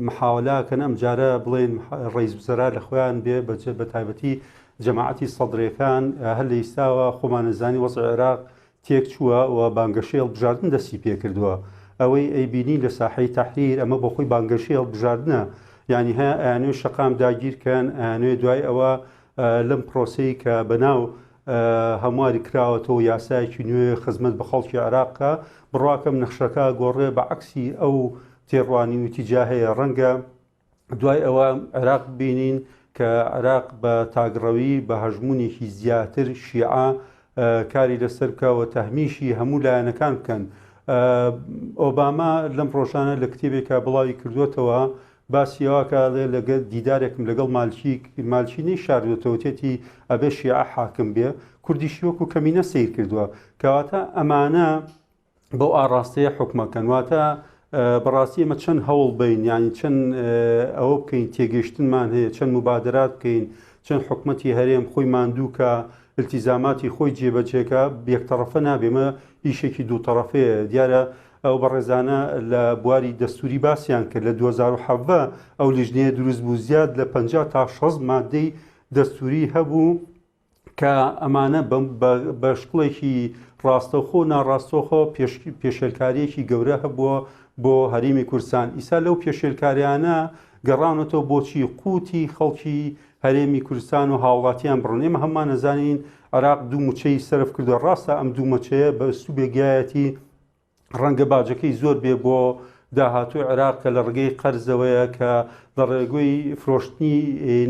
محاولاکەن ئەم جارە بڵێن ڕئیس وزەرا لە خۆیان بێ بە تایبەتی جەماعەتی سەدرەکان هەر لە ئێستاوە خۆمان نەزانی وەزع عێراق تێک چووە و بانگەشەی هەڵبژاردن دەستی پێ کردووە ئەوەی ئەیبینی لە ساحەی تەحریر ئەمە بۆ خۆی بانگەشەی هەڵبژاردنە یعنی هەیە ئەیانوێ شەقام داگیرکەن ئەیانوێ دوای ئەوە لەم پرۆسەی کە بەناو هەمواری کراوەتەوە یاسایەکی نوێ خزمەت بە خەڵکی عێراقکە بڕواکەم نەخشەکە گۆڕێ بە عەکسی ئەو تێڕوانی و تیجاهەیە ڕەنگە دوای ئەوە عێراق ببینین کە عێراق بە تاگڕەوی بە هەژمونێکی زیاتر شیعە کاری لەسەر بکەوە تەهمیشی هەموو لایەنەکان بکەن. ئۆباما لەم ڕۆژانە لە کتێبێکە بڵاوی کردوێتەوە باسیەوەکە لەگەڵ دیدارێکم لەگەڵ مالچی نەی شاردوێتەوە تێتی ئەبێ شیعە حاکم بێ کوردیشی وەکو کەمینە سیر کردووە کەواتە ئەمانە بەو ئاڕاستەیە حکومەکەن واتە بەڕاستی ئەمە چەند هەوڵ بین ینی چەند ئەوە بکەین تێگەشتنمان هەیە چەند مبادرات بکەین چەند حکومەتی هەرێم خۆی ماندووکە التیزاماتی خۆی جێبەجێکە بێکتەڕەفە نابێمە ئیشێکی دووتەڕەفەیە دیارە ئەو بەڕێزانە لە بواری دەستوری باسییان کرد لە 2007 ئەو لیژنەیە دروست بوو زیاد لە 50 تا 60 مادەی دەستوری هەبوو کە ئەمانە بە شکڵێکی ڕاستەوخۆ ناڕاستۆخۆ پێشێلکاریەکی گەورە هەبووە بۆ هەرێمی کوردستان ئیسا لەو پێشێلکاریانە گەڕاونەتەوە بۆچی قوتی خەڵکی هەرێمی کوردستان و هاوڵاتیان بڕن. ئێمە هەممان نەزانین عراق دوو موچەی سەرف کردو. ڕاستە ئەم دوو مەچەیە بە سوبێگایەتی ڕەنگە باجەکەی زۆر بێ بۆ داهاتوی عێراق کە لە ڕگەی قەرزەوەیە کە لە ڕێگوی فرۆشتنی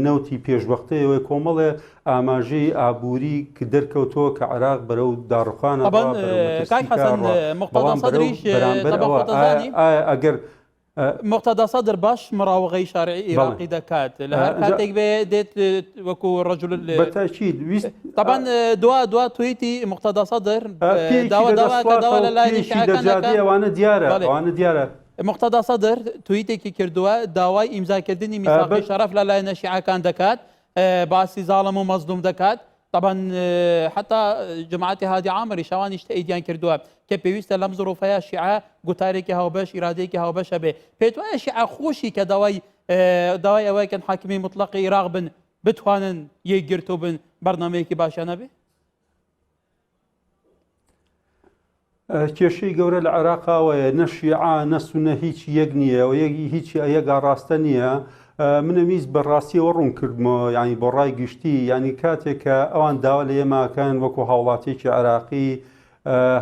نەوتی پێشبەختەیەوەی کۆمەڵێ ئاماژەی ئابووری کە دەرکەوتەوە کە عێراق بەرەو داڕخانە ئەگەر مقتدا صدر باش مراوغەی شارعی عێراقی دەکات لە هەر کاتێک بێ دێت وەکو ڕەجل بەتاکید ویست طبعا دوا تویتی مقتدا صدر داوا لە لای ئەوانە دیارە مقتدا صدر تویتێکی کردووە داوای ئیمزاکردنی میثاقی شەرەف لە لای نەشیعەکان دەکات باسی زاڵم و مەزلوم دەکات. طبعا حتى جماعة هادي عامر شواني اشتئيديان كردوها كبيوست لم ظروفها شيعة قتاريك هاوبش إراديك هاوبش به بيتوا شيعة خوشي كدواي دواي أواي كان حاكمي مطلق إراق بن بتوانن يجرتو بن برنامجك باشانا به کێشەی گەورە لە عێراقاوەیە نە شیعە نە سونە هیچ یەک نییە و هیچ یەکا ڕاستە نییە. منەمیز بەڕاستیەوە ڕوون کردمەوە ینی بۆ ڕای گشتی ینی کاتێک کە ئەوان داوا لە ئێماکەن وەکو هاوڵاتێکی عێراقی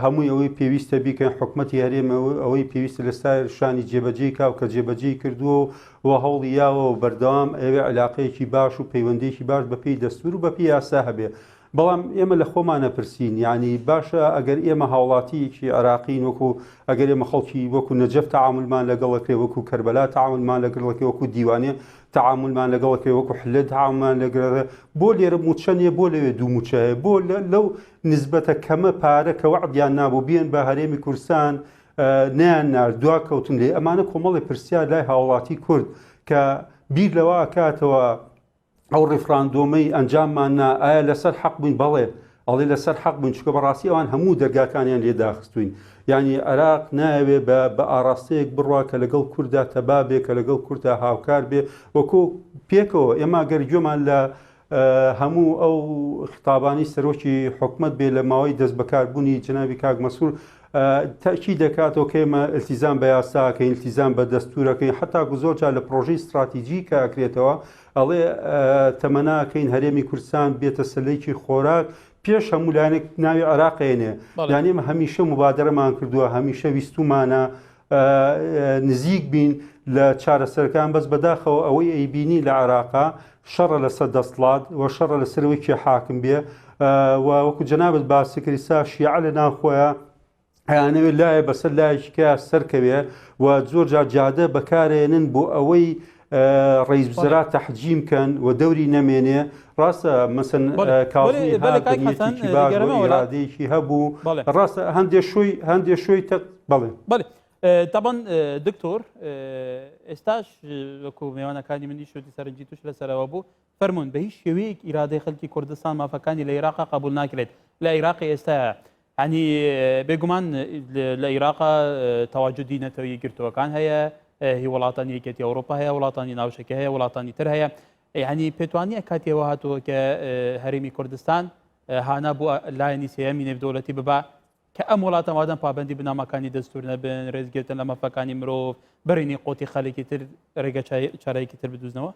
هەمووی ئەوەی پێویستە بیکەن حکومەتی هەرێمە ئەوەی پێویستە لەسەر شانی جێبەجێی کاو کە جێبەجێی کردووە و هەوڵی یاوە و بەردەوام ئەوێ علاقەیەکی باش و پەیوەندێکی باش بەپێی دەستور و بەپێی یاسا هەبێ. بەڵام ئێمە لە خۆمانە پرسین ینی باشە ئەگەر ئێمە هاوڵاتیەکی عێراقین وەکو ئەگەر ئێمە خەڵکی وەکو نەجەف تەعاملمان لەگەڵەکرێ وەکو کەربەلا تەعاملمان لەگەڵەکەی وەکو دیوانێ تەعاملمان لەگەڵەکەی وەکو حلە تەعاملمان لەگەڵەکە بۆ لێرە موچە نیە بۆ لەوێ دوو موچەیە بۆ لەو نسبەتە کەمە پارە کە وەعدیان نابوو بێن بە هەرێمی کوردستان نیان نارد دوا کەوتن لێ. ئەمانە کۆمەڵی پرسیار لای هاوڵاتی کورد کە بیر لەوە کاتەوە ئەو ڕێفراندۆمەی ئەنجامماننا ئایا لەسەر حەق بووین بەڵێ ئەڵێ لەسەر حەق بووین چکە بەڕاستی ئەوان هەموو دەرگاکانیان لێداخستوین. ینی عێراق ناوێ بە ئاراستەیەک بڕوا کە لەگەڵ کووردا تەبا بێ کە لەگەڵ کووردا هاوکار بێ وەکو پێکەوە ئێمە گەرگوێمان لە هەموو ئەو خطابانی سەرۆکی حکومت بێ لە ماوەی دەست بەکاربوونی جنابی کاک مەسوور تاکی دەکاتەوە کە ئێمە ئیلتیزام بە یاساکەین ئیلتیزام بە دەستورەکەین حتا زۆرجار لە پرۆژەی استراتیجی کە ئەکرێتەوە ئەڵێ تەمەناکەین هەرێمی کوردستان بێتە سلەیەکی خۆراک پێش هەموو لایەنێک ناوی عێراقێنێ. یانی ئێمە هەمیشە مبادرەمان کردووە هەمیشە ویستومانە نزیک بین لە چارەسەرەکان بەس بەداخەوە ئەوەی ئەیبینی لە عێراقا شەڕە لەسەر دەسڵات و شەڕە لەسەرەوەی حاکم بێ و وەکو جەنابەت باسی کردی شیعە لە ناوخۆیە ئەیانەوێت لایە بەسەر لایەکە سەرکەوێ و زۆر جار جادە بەکارێنن بۆ ئەوەی ڕئیس وزرا تەحجیم کەن و دەوری نەمێنێ. ڕاستە مەسەن کاڵی هادەیەکی هەبوو ڕاستە هەندێک شوی بەڵێ بەڵێ طبعا دکتۆر ئێستاش وەکو میوانەکانی منی شوتی سەرنجی توش لەسەرەوە بوو فەرمونون بە هیچ شێوەیەک ئیرادەی خەڵکی کوردستان مافەکانی لە عێراقا قبول ناکرێت لە عێراقی ئێستا ینی بێگومان لە عێراقا تەواجدی نەتەوەی گرتووەکان هەیە هی وڵاتانی یەکێتی ئەوروپا هەیە وڵاتانی ناوچەکە هەیە وڵاتانی تر هەیە ینی پێتوانیە کاتێەوە هاتووە کە هەرێمی کوردستان هانا بووە لایەنی سێیەمی نێودەوڵەتی ببا کە ئەم وڵاتە مادەم پابەندی بنامەکانی دەستور نەبن ڕێزگرتن لە مەفەکانی مرۆڤ بەرینی قوتی خەڵێکی تر ڕێگە چارەیەکی تر بدوزنەوە.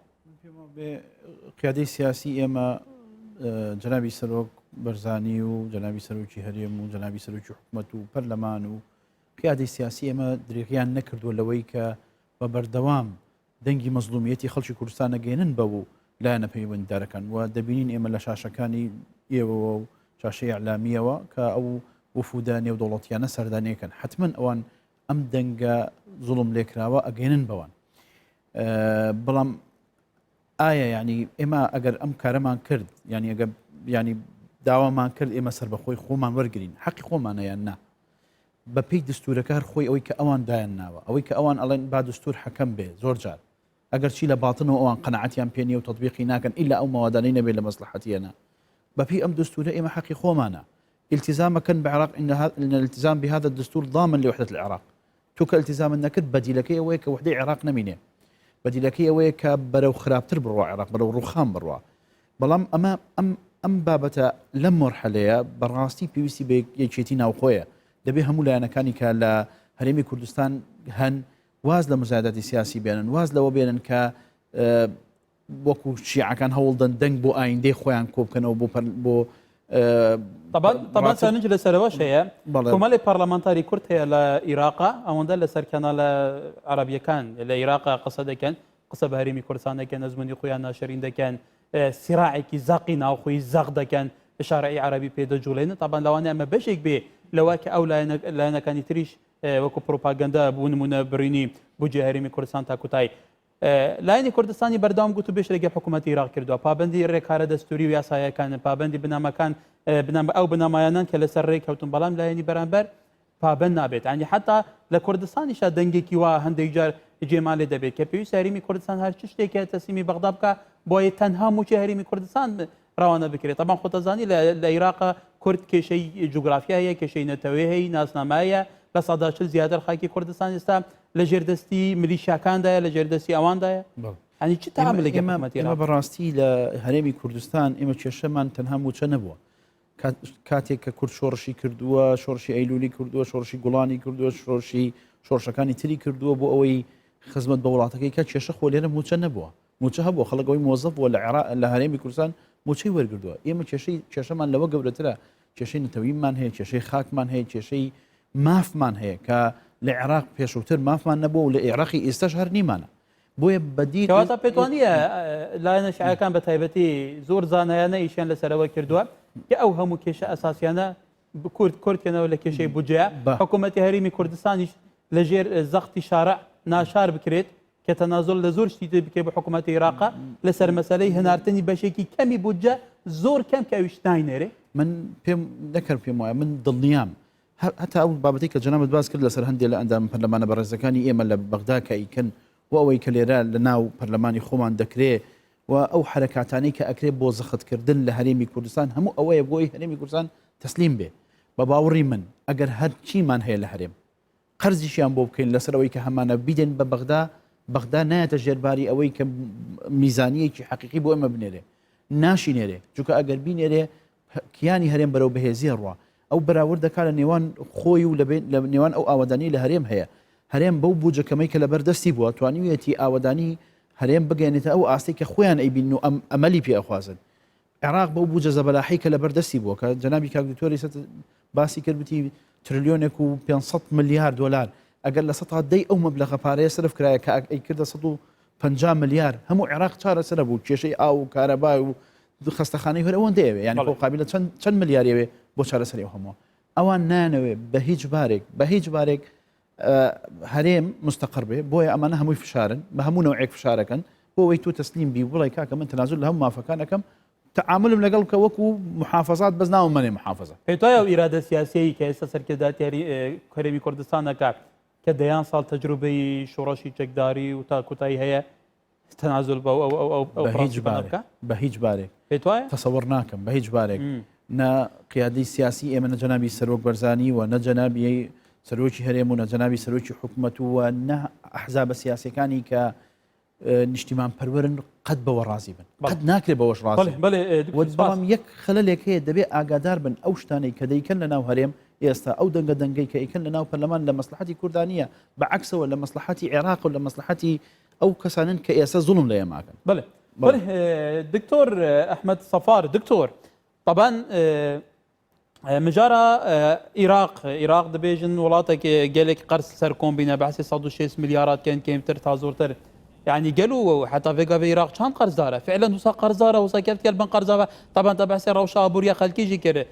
قیادەی سیاسی ئێمە جەنابی سەرۆک بەرزانی و جەنابی سەرۆکی هەرێم و جەنابی سەرۆکی حکوومەت و پەرلەمان و قیادەی سیاسی ئێمە درێغیان نەکردووە لەوەی کە بە بەردەوام دەنگی مەزلومیەتی خەڵکی کوردستان نەگەێنن بە و لایەنە پەیوەندیدارەکان و دەبینین ئێمە لە شاشەکانی ئێوەوە و شاشەی ئەعلامیەوە کە ئەو وفودە نێودەوڵەتیانە سەردانیەکەن حتمما ئەوان ئەم دەنگە زوڵم لێکراوە ئەگەێنن بەوان. بەڵام ئایا ینی ئێمە ئەگەر ئەم کارەمان کرد ینی ئەگە ینی داوامان کرد ئێمە سەر بەخۆی خۆمان وەرگین حەقی خۆمانەیان نا بەپێی دستورەکە خۆی ئەوەی کە ئەوان دایان ناوە ئەوەی کە ئەوان ئەڵێن با دستور حەکەم بێ زۆر جار ئەگەر چی لە باتنەوە ئەوان قەنەعەتیان پێ نیە و تەطبیقی ناکەن ئیلا ئەو مەوادانەی نەبێت لە مەسلحەتیانە بەپێی ئەم دستورە ئێمە حەقی خۆمانە التزامەکەن بعراق إن الالتزام بهذا الدستور ضامن لوحدة العراق توك التزام نكد بديلكي أويك وحدة العراق نمينه بديلكي أويك برو خرابتر بروا العراق برو رخام بروا بلام أم بابته لم مرحلة براستي بي سي بي يجيتينا وخويا دبي هم ولا أنا كاني كلا هرمي كردستان هن واز لمزايدات سياسي بينن واز لو بينن ك وەکو شیعەکان هەوڵدەن دەنگ بۆ ئایندەی خۆیان کۆ بکەنەوە بۆ طبعا سەرنج لەسەرەوەش هەیە بەڵێ. کۆمەڵی پەرلەمانتاری کورد هەیە لە عێراقا ئەوەندە لەسەر کەناڵە عەرەبیەکان لە عێراقا قسە دەکەن قسە بە هەرێمی کوردستان دەکەن ئەزموونی خۆیان ناشرین دەکەن سیراعێکی زەقی ناوخۆی زەق دەکەن شارعی عربی پێدەجوڵێن طبعا لەوانەیە ئەمە بەشێک بێ لەوە کە ئەو لایەنەکانی تریش وەکو پرۆپاگەندا بوو نمونە برینی بودجێ هەرێمی کوردستان تا کوتای لایەنی کوردستانی بەردەوام گوت و بێش لەگە حکوومەتی عێراق کردووە پابەندی ڕێکارە دەستوری و یاسایەکان پابەندی بنامەکان ئەو بنامایانان کە لەسەر ڕێککەوتن بەڵام لایەنی بەرامبەر پابەند نابێت ینی حتا لە کوردستانیشا دەنگێکی وا هەندێک جار جێمالێ دەبێت کە پێویست هەرێمی کوردستان هەر چ شتێکە تەسلیمی بەغدا بکە بۆیە تەنها موچی هەرێمی کوردستان ڕەوانە بکرێت طبعا خۆتەزانی لە عێراقا کورد کێشەی جوگرافیا هەیە کێشەی نەتەوەی هەیە ناسنامایە لە سەدا 40 زیاتر خاکی کوردستان ئێستا لە ژێردەستی ملیشیاکاندایە لە ژێردەستی ئەواندایە ینی چی تەعامل لەگەڵ حکوومەتی ئێمە بەڕاستی لە هەرێمی کوردستان ئێمە کێشەمان تەنها موچە نەبووە کاتێک کە کورد شۆڕشی کردووە شۆڕشی ئەیلولی کردووە شۆڕشی گوڵانی کردووە شۆڕشەکانی تری کردووە بۆ ئەوەی خزمەت بە وڵاتەکەی کە کێشە خۆ لێرە موچە نەبووە موچە هەبووە خەڵکەوەی مۆزەف بووە لە هەرێمی کوردستان موچەی وەرگردووە ئێمە کێشەمان لەوە گەورەترە کێشەی نەتەویمان هەیە کێشەی خاکمان هەیە کێشەی مافمان هەیە کە لە عێراق پێشووتر مافمان نەبووە و لە عێراقی ئێستاش هەر نیمانە بۆیە بەدی کەواتە پێتوانیە لایەنە شیعەکان بە تایبەتی زۆر زانایانە ئیشیان لەسەرەوە کردووە کە ئەو هەموو کێشە ئەساسیانە کورتکەنەوە لە کێشەی بودجێ حکوومەتی هەرێمی کوردستانیش لەژێر زەختی شارع ناشار بکرێت کە تەنازۆل لە زۆر شتی بکێ بە حکوومەتی عێراقا لەسەر مەسەلەی هەناردنی بەشێکی کەمی بودجە زۆر کەم کە ئەویش ناینێرێ من پێم نەکرد پێم وایە من دڵنیام هەتا ئەو بابەتی کە جەنابەت باس کرد لەسەر هەندێک لە ئەندام پەرلەمانە بەڕێزەکانی ئێمە لە بەغدا کە ئیکەن و ئەوەی کە لێرە لە ناو پەرلەمانی خۆمان دەکرێت و ئەو حرەکاتانەی کە ئەکرێت بۆ زەختکردن لە هەرێمی کوردستان هەموو ئەوەیە بۆی هەرێمی کوردستان تەسلیم بێ بە باوەڕی من ئەگەر هەر چیمان هەیە لە هەرێم قەرزیشیان بۆ بکەین لەسەر ئەوەی کە هەمانە بیدێن بە بەغدا نایەتە ژێرباری ئەوەی کە میزانیەکی حەقیقی بۆ ئێمە بنێرێ ناشینێرێ چونکە ئەگەر بینێرێ کیانی هەرێم بەرەو بەهێزیە ڕوا ئەو بەراورد دەکات لە نێوان خۆی و لە نێوان ئەو ئاوادانی لە هەرێم هەیە هەرێم بەو بوجەکەمەی کە لەبەر دەستی بووە توانیویەتی ئاوادانی هەرێم بگەێنێتە ئەو ئاستی کە خۆیان ئەیبین و ئەمەلی پێ ئەخوازن عێراق بەو بوجە زەبەلاحی کە لەبەر دەستی بووە کە جەنابی کاکدکتۆری باسی کردوتی تریلیۆنێک و 500 ملیار دلار ئەگەر لە سەد دەی ئەو مەبلەغە پارەیە سرف کرایە کە ئەی کردە 150 ملیار هەموو عێراق چارەسەر بوو کێشەی ئاو و کارەبای و خستەخانەی هەر ئەوەن دەیەوێ یعنی بۆ قابلە چەند ملیارەوێ بۆ چارەسەری ئەو هەموو ئەوان نانەوێ بە هیچ بارێک هەرێم مستەقر بێ بۆیە ئەمانە هەمووی فشارن بە هەموو نەوعێک فشارەکەن بۆ ئەوەی تو تەسلیم بی بڵێ کاکە من تەنازل لە هەموو مافەکانەکەم تعاملم لەگەڵ کە وەکو محافظات بەس ناوم منێ محافظە پێی وایە ئەو ئیرادە سیاسیەی کە ئێستا سەرکرداتیاری هەرێمی کوردستان دەکات کە دەیان ساڵ تەجروبەی شۆڕەشی چەکداری و تا کوتایی هەیە تەنازل بە هیچ بارێک پێی وایە تەسەوەڕ ناکەم بە هیچ بارێک نە قیادەی سیاسی ئێمە نەجەنابی سەرۆک بەرزانی و نەجەنابی سەرۆکی هەرێم و نەجەنابی سەرۆکی حکوومەت و نە ئەحزابە سیاسیەکانی کە نیشتیمان پەروەرن قەت بەوە ڕازی بن قەت ناکرێت بەوەش ڕازی بەڵام یەک خەلەلێک هەیە دەبێت ئاگادار بن ئەو شتانەی کە دەیکەن لە ناو هەرێم ئێستا ئەو دەنگەی کە ئیکەن لە ناو پەرلەمان لە مەسلحەتی کوردانیە بەعکسەوە لە مەسلحەتی عێراق و لە مەسلحەتی ئەو کەسانن کە ئێستا زوڵم لە ئێماکەن بەڵێ دکتۆر ئەحمەد سەفار دکتۆر طبعا مجارە عێراق دەبێژن وڵاتێکی گەلێک قەرز سەر کۆمبینە بەحسی 160 میلیارات کەن کەمتر تا زۆرتر يعني قالوا حتى في العراق كان قرضاره فعلا وصا قرضاره وصا كيف بن قرضاره طبعا تبع سير روشا بوريا خلكي جيكر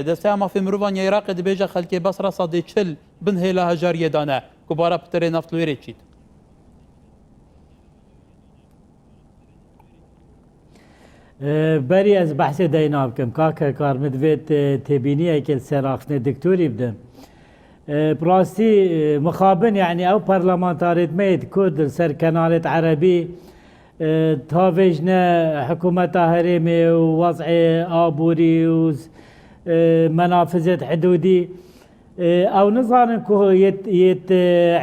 دستا في مروان عراق دبيجا خلكي بصره صدي تشل بن هيلا هجاريه دانا كبارا بتري نفط لويريتشيت بري از بحث دينا بكم كاكا كار مدفيت تبينيه كل سراخنا دكتوري بدم براستي مخابن يعني او برلمانتاريت ميد كرد سر كنالة عربي تافجنا حكومة هرمي ووضع آبوري ومنافذة حدودي او نظام كو يت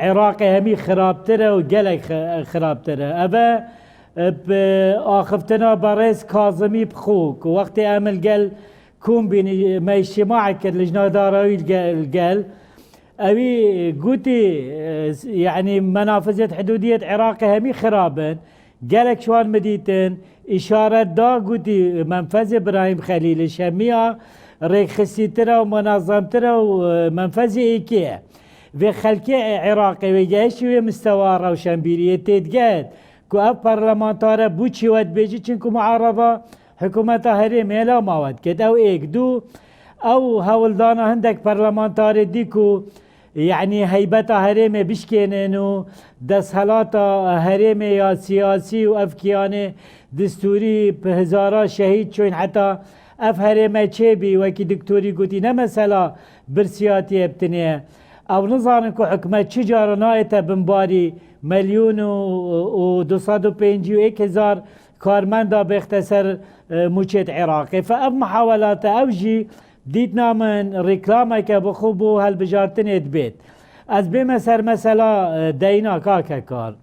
عراقي همي خرابتره وقلق خرابتره ابا آخفتنا برئيس كاظمي بخوك وقت امل قال كون بين ما اجتماعك اللجنة داروي قال أبي قوتي يعني منافذة حدودية عراق همي خرابا قالك شوان مديتن إشارة دا قوتي منفذ إبراهيم خليل شمية ريك خسيترا ومنظمترا ومنفذ إيكيا في خلقي عراقي ويجيشي مستوى روشنبيرية تتقاد كو أف برلمانتارة بوشي ود بيجي چنكو معارضة حكومة هرمي لا مواد كد أو إيك دو أو هولدانا هندك برلمانتارة ديكو يعني هيبتا هرمي بشكينينو دسهلاتا هرمي يا سياسي وأفكياني دستوري بهزارة شهيد شوين حتى اف هرمي تشيبي وكي دكتوري قوتي نمسلا برسياتي ابتنيه او نظام كو حكمة تجارة نايتا بمباري مليون و 251,000 كارمندا باختصر موشيت عراقي فاب محاولات اوجي ديتنا من ريكلامة كبخوبو هالبجارتين بيت از بمسر مثلا دينا كاكا كار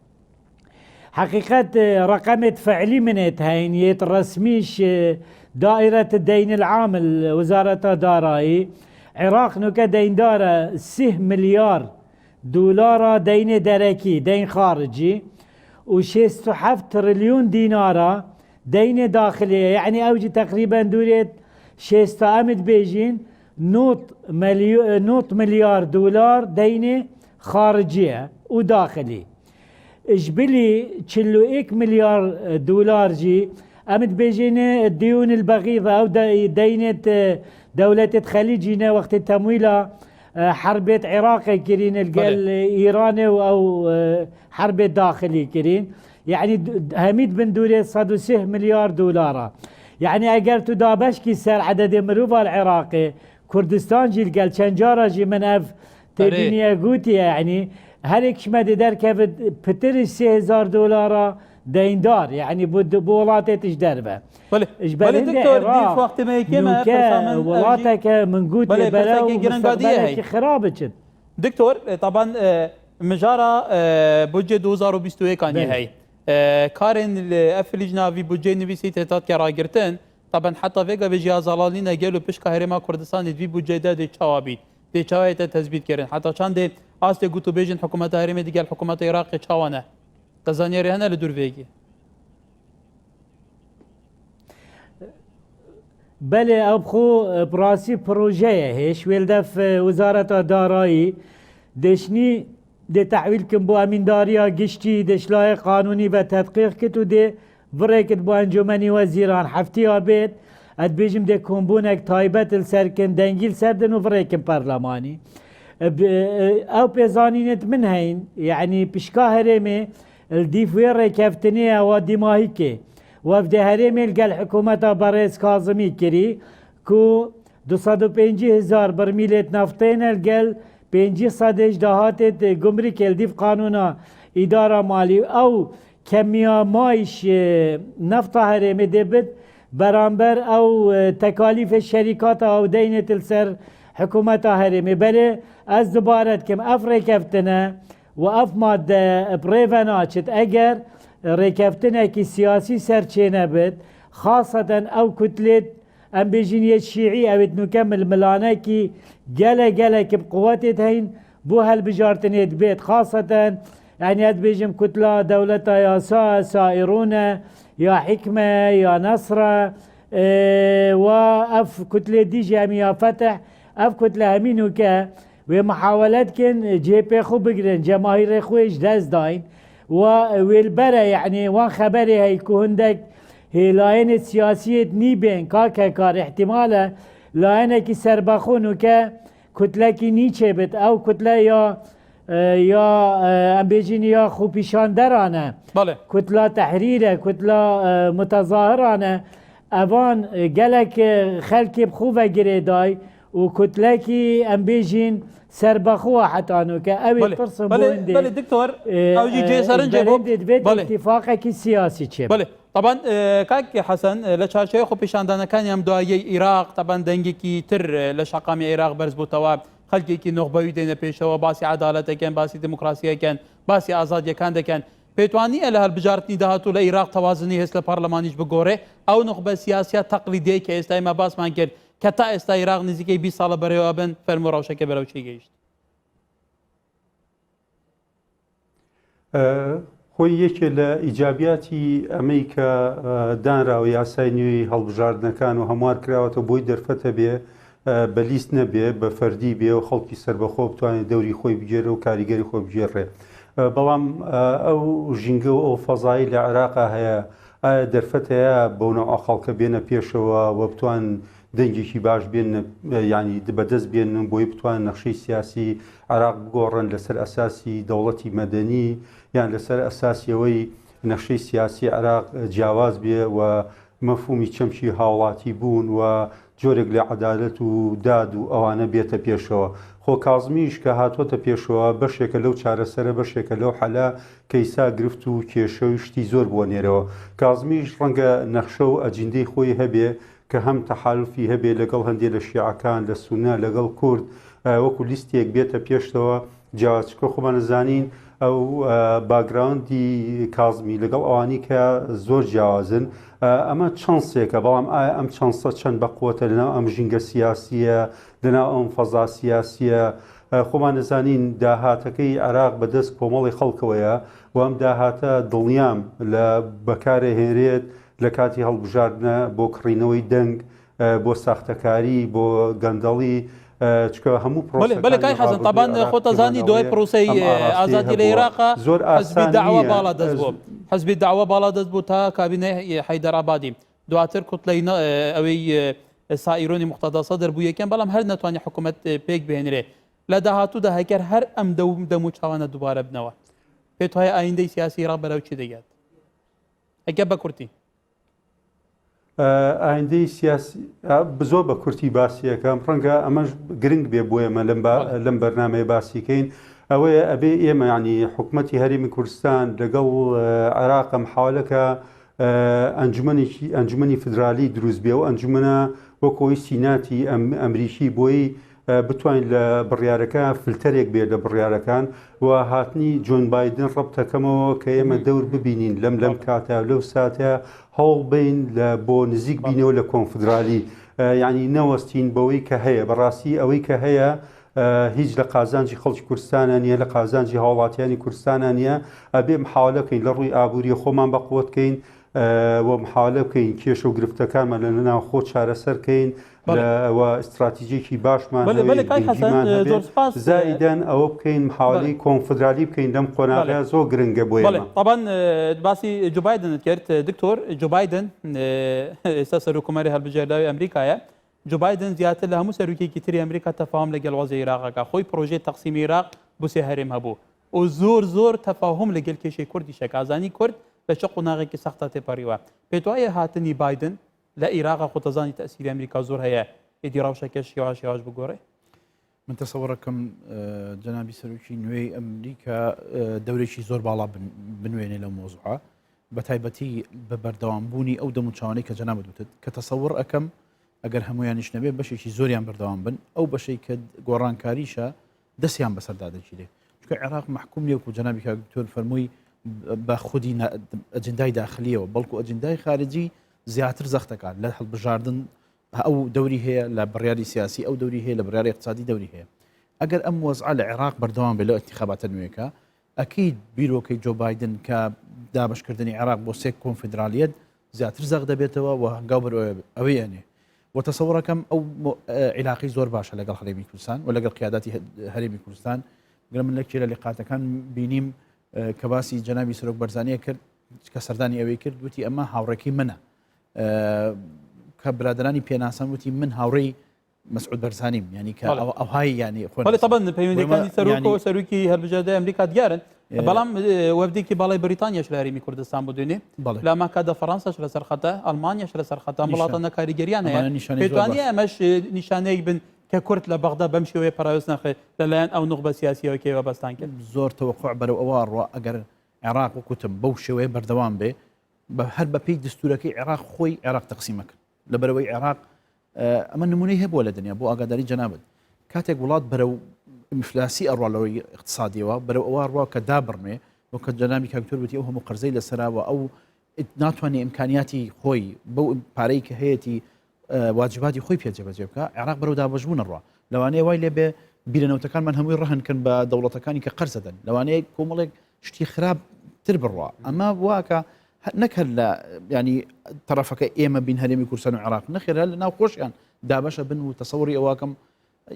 حقيقة رقمت فعلي منت هين يترسميش دائرة الدين العام وزارة دارائي عراق نوكا دين دارة 6 مليار دولار دين دركي دين خارجي و6 تريليون دينار دين داخلي يعني اوجي تقريبا دوريت 6 امد بيجين نوت مليار دولار دين خارجية وداخلي اجبلي تشلو 1 مليار دولار جي امد بيجين الديون البغيضة او دينة دولة خليجنا وقت التمويل حرب عراقي كرين القل ايراني او حرب داخلي كرين يعني هميد بن دولة 6 مليار دولار يعني اگر تو دابشكي سر عدد مروفا العراقي كردستان جي القل چنجارة جي من اف تبيني قوتي يعني هريك شمد در كيف بترش 3,000 دولار دين دار يعني بولاتي دربه بله دكتور دي في وقت ما يكما ولاتك من قوتي بلا ومستقبلك خرابة دكتور طبعا مجارة بودجة 2021 كان هي كارن افليجنا في بودجة نويسي تتات كراجرتن طبعا حتى فيجا بيجي زلالينا قالوا بشكا هرما كردستان في بودجة دي تشاوابي دي تشاوي تثبيت كرن حتى كان دي استه قوتو بيجن حكومة هرما دي قال حكومة العراق تشاوانا تزانيري هنا لدور فيجي بله ابخو براسي بروجيه هيش ويلدف وزارة دارائي دشني دي تحويل كم بو امين داريا قشتي دشلاي قانوني وتدقيق كتو دي بريكت بو انجمني وزيران حفتي بيت اد بيجم دي كومبونك تايبت السركن دنجيل سردن وفريكن برلماني او بيزانينت من هين يعني بشكا هرمي الديف وين ركفتنيه ودي ماهيكي وفد هرمي القى الحكومة بريز كاظمي كري كو 250,000 برميلة نفتين القى 500 دهاتت جمرك الديف قانونا إدارة مالي أو كمية مايش نفط هرمي دبت برامبر أو تكاليف الشركات أو دينة السر حكومة هرمي بله از دبارت كم اف ركفتنا واف ماده بريفاناتشت اگر ركفتنا كي سياسي سرچينه بد خاصة او كتلة ام بيجينية الشيعي او نكمل ملانه كي جلا بقوات هين بو هالبجارتنيت بيت خاصة يعني هاد بيجم كتلة دولة يا سائرون يا حكمة يا نصرة واف كتلة دي جامعة فتح اف كتلة همينو كا ومحاولات كن جي بي خو بقرن جماهير خويش داز داين والبرا يعني وان خبري هيكو هندك هي لاين سياسية نيبين كاكا كار احتمالا لاينك سربخونو كا كتلة كي نيچه بت او كتلة يا ام بيجين يا خو بيشان درانه كتلة تحريره كتلة متظاهرانه اوان قالك خلقي بخو وگره داي وكتلكي ام بيجين سربخوها حتى انو كاوي ترسم بوندي بله دكتور اوجي جي سرنجه بله اتفاقك السياسي تشي بله طبعا كاك حسن لشاشي خو بيشاندانا كان يم دواي العراق طبعا دنگي كي تر لشقام العراق برز بو تواب خلقي كي نخبوي دينا بيشوا باسي عدالة كان باسي ديمقراطيه كان باسي ازاديه كان كان بيتواني لها البجارتني دهاتو لعراق توازني هس لبرلمانيش بگوره او نخبه سياسيه تقليديه كي استاي ما باس مانكر كتا استا عراق نزيكي 20 سال بريو ابن فرمو روشكه بروشي گيشت خۆی یەکێ لە ئیجابیاتی ئەمەی کە دانراوە یاسای نوێی هەڵبژاردنەکان و هەموار کراوەتە بۆی دەرفەتە بێ بە لیست نەبێ بە فەردی بێ و خەڵکی سربەخۆ بتوانێت دەوری خۆی بگێرە و کاریگەری خۆی بگێڕێ. بەڵام ئەو ژینگە و ئەو فەزایی لە عێراقا هەیە ئایا دەرفەتەیە بەونەوە خەڵکە بێنە پێشەوە و بتوان دەنگێکی باش بێن ینی بەدەست بێنن بۆی بتوان نەخشەی سیاسی عێراق بگۆڕن لەسەر ئەساسی دەوڵەتی مەدەنی یان لەسەر ئەساسیەوەی نەخشەی سیاسی عێراق جیاواز بێ و مەفهومی چەمکی هاوڵاتی بوون و جۆرێک لە عەدالەت و داد و ئەوانە بێتە پێشەوە. خۆ کازمیش کە هاتوۆتە پێشەوە بەشێکە لەو چارەسەرە بەشێکە لەو حەلا کەیسا گرفت و کێشەوی شتی زۆر بۆ نێرەوە. کازمیش ڕەنگە نەخشە و ئەجندەی خۆی هەبێ کە هەم تەحالفی هەبێ لەگەڵ هەندێک لە شیعەکان لە سونە لەگەڵ کورد وەکو لیستێک بێتە پێشتەوە جیاوازکە خۆمان نەزانین ئەو باگراوندی کازمی لەگەڵ ئەوانی کە زۆر جیاوازن ئەمە چانسێکە بەڵام ئایا ئەم چانسە چەند بەقوتە لەناو ئەم ژینگە سیاسیە لەناو ئەم فەزا سیاسیە خۆمان نەزانین داهاتەکەی عێراق بەدەست کۆمەڵی خەڵکەوەیە و ئەم داهاتە دڵنیام لە بەکارهێنرێت لە کاتی هەڵبژاردنە بۆ کڕینەوەی دەنگ بۆ ساختەکاری بۆ گەندەڵی چکە هەموو بەڵێ کای حەزن طبعاً خۆتەزانی دوای پرۆسەی ئازادی لە عێراقا زۆر حەزبی داوا باڵا دەست بوو حەزبی داوا باڵا دەست بوو تا کابینەی حەیدەرابادی دواتر کوتلەی ئەوەی سائیرۆنی مقتەدا سەدر بوو یەکەم بەڵام هەر نەتوانی حکوومەت پێک بهێنرێ لە داهاتوودا هەکەر هەر ئەم دەم و چاوانە دووبارە بنەوە پێت وایە ئایندەی سیاسی عێراق بەرەو چی دەگات ئەگە بە کورتی ئایندەی سیاسی زۆر بە کورتی باسیەکەم ڕەنگە ئەمەش گرنگ بێ بۆ ئێمە لەم بەرنامەیە باسیکەین ئەوەیە ئەبێ ئێمە ینی حکوومەتی هەرێمی کوردستان لەگەڵ عێراق محاولەکە ئەنجومەنی فدرالی دروست بێ و ئەنجومەنە وەکۆی سیناتی ئەمریکی بۆی بتوانین لە بڕیارەکە فلتەرێک بێت لە بڕیارەکان و هاتنی جۆن بایدن ڕەبتەکەمەوە کە ئێمە دەور ببینین لەم کاتە لەو ساتە هەوڵ بین بۆ نزیک بینەوە لە کۆنفدرالی یعنی نەوەستین بەوەی کە هەیە بەڕاستی ئەوەی کە هەیە هیچ لە قازانجی خەڵکی کوردستانە نیە لە قازانجی هاوڵاتیانی کوردستانە نیە ئەبێ محاولە بکەین لە ڕووی ئابووری خۆمان بەقوت بکەین و محاولە بکەین کێشە و گرفتەکانمان لە ناو خۆ چارەسەر بکەین و استراتیژیەکی باشمان زائیدەن ئەوە بکەین محاولی کۆنفدرالی بکەین لەم قۆناغەیە زۆر گرنگە بۆ ئێمە. طبعاً باسی جو بایدنت کرد دکتۆر جو بایدن ئێستا سەرۆکۆمەری هەڵبژێرداوی ئەمریکایە جو بایدن زیاتر لە هەموو سەرۆکیەکی تری ئەمریکا تەفاهم لەگەڵ وەزعی عێراقەکە خۆی پرۆژەی تەقسیمی عێراق بۆ سێ هەرێم هەبوو و زۆر تەفاهم لەگەڵ کێشەی کوردی شەکازانی کورد بە چه قۆناغێکی سەختە تێپەڕیوە پێت وایە هاتنی بایدن لە عێراق خۆتەزانی تەسیری ئەمریکا زۆر هەیە ئیدی ڕەوشەکەش یاواش بگۆڕێ من تەسەوەڕەکەم جەنابی سەرۆکی نوێی ئەمریکا دەورێکی زۆر باڵا بنوێنێ لەو مۆزوعە بە تایبەتی بە بەردەوامبوونی ئەو دەموچوانەی کە جەنابەت وتت کە تەسەوڕ ئەەکەم ئەگەر هەمویانیش نەبێ بەشێکی زۆریان بەردەوام بن ئەو بەشەی کە گۆڕانکاریشە دەستیان بەسەردا دەچیرێ چونکە عێراق محکوم لێ و جەنابی کاکتۆر فەرمووی بە خودی ئەجندای داخلیەوە بەڵکو ئەجندای خارجی زیاتر زەختەکان لە هەڵبژاردن ئەو دەوری هەیە لە بڕیاری سیاسی ئەو دەوری هەیە لە بڕیاری اقتصادی دەوری هەیە ئەگەر ئەم وەزعە لە عێراق بەردەوام بێت لە انتخاباتە نوێیەکە ئەکید بیرۆکەی جۆ بایدن کە دابشکردنی عێراق بۆ سێ کۆنفدرالیەت زیاتر زەق دەبێتەوە و هەنگاو بەر ئەوەی ئەنێ و تەسەوڕەکەم ئەو عێراقی زۆر باشە لەگەڵ هەرێمی کوردستان و لەگەڵ قیاداتی هەرێمی کوردستان گرە من لەکێ لە لقاتەکان بینیم کە باسی جەنابی سەرۆک بەرزانیە کرد کە سەردانی ئەوەی کرد وتی ئەمە هاوڕێکی منە کە برادرانی پێناسان وتی من هاوڕێی مەسعود بەرزانیم ینی کە ئەوهای ینی خۆی طبعاً پەیوەندەکانی سەرۆکەوە سەرۆکی هەڵبژاردنەوەی ئەمریکا دیارن بەڵام وەفدێکی باڵای بریتانیاش لە هەرێمی کوردستان بۆ دوێنێ لە ماکادە فەڕەنساش لەسەر خەتە ئەڵمانیاش لەسەر خەتە وڵاتانە کاریگەریان هەیە پێتوانیە ئەمەش نیشانەیەک بن کە کورد لە بەغدا بەم شێوەیە پەراوێز نەخێت لەلایەن ئەو نوخبە سیاسیەوە کێوە بەستان کرد زۆر تەوەقع بەرەو ئەوە ڕوا ئەگەر عێراق وکوتم بەو شێوەیە بەردەوام بێ هەر بەپێی دستورەکەی عێراق خۆی عێراق تەقسیمەکە لە بەرەوەی عێراق ئەمە نمونەی هەبووە لە دنیا بۆ ئاگاداری جەنابەت کاتێک وڵات بەرەو ئینفلاسی ئەڕواڵەوەی اقتصادیەوە بەرەو ئەوە ڕوا کە دابڕمێ و کە جەنابی کاکتۆر وتی ئەو هەموو قەرزەی لەسەراوە ئەو ناتوانێت ئیمکانیاتی خۆی بەو پارەی کە هەیەی واجباتی خۆی پێجەبەجێ بکە عێراق بەرەو دابەشبوونە ڕوا لەوانەیە وای لێ بێ بیرەنەوتەکانمان هەمووی ڕەهنکن بە دەوڵەتەکانی کە قەرز دەدەن لەوانەیە کۆمەڵێک شتی خراپ تر بڕوا ئەمە واکە نەکرد لە ینی تەرەفەکە ئێمە بین هەرێمی کوردستان و عێراق نەخێرا لە ناو خۆشیان دابەشە بن و تەسەوری ئەواکەم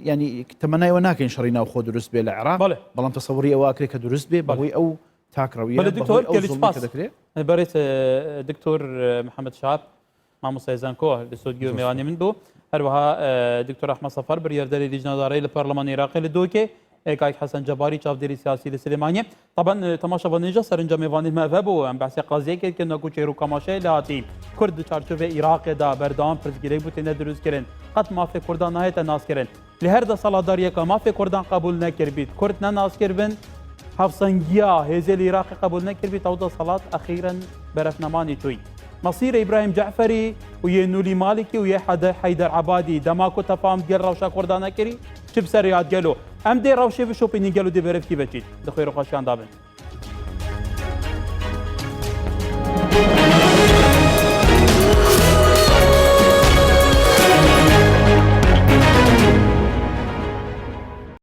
ینی تەمەنایەوە ناکەین شەڕی ناو خۆ دروست بێ لە عێراق بەڵام تەسەوری ئەواکرێت کە دروست بێ بەهۆی ئەو تاکڕەویە دکتۆر دەکرێت بەرێت دکتۆر محەممەد شاب مامۆستای زانکۆ لە استودیۆ میوانی من بوو هەروەها دکتۆر ئەحمەد سەفەر بریاردەری لیژنەدارەی لە پەرلەمانی عێراقی لە دۆکێ کاک حەسەن جەباری چاودێری سیاسی لە سلێمانیە طبعا تەماشەبانێژە سەرنجە میوانێمە بوو ئەم بەسی قازیەکێک کە نەکوچێر و کەماشەیە لە هاتی کورد چارچۆڤێ عێراقێدا بەردەوام پرسگیرەی بوو تێنە دروستکردن قەت مافێ کوردان نایەتە ناسکردن لە هەر دەسەڵاتداریەکە مافێ کوردان قبول نەکردبیت کورد نەناسکردبن هەفسەنگیا هێزە لە عێراقی قبول نەکردبیت ئەو دەسەڵات ئەخیرەن بەرەفنەمانی توی مصير إبراهيم جعفري وينولي مالكي ويا حيدر عبادي دماكو تفاهم قال روشا كردانا كري شبسر ياد قالوا أم دي روشي في شوبيني قالوا دي برف كي بجيت دخيرو خاشان دابن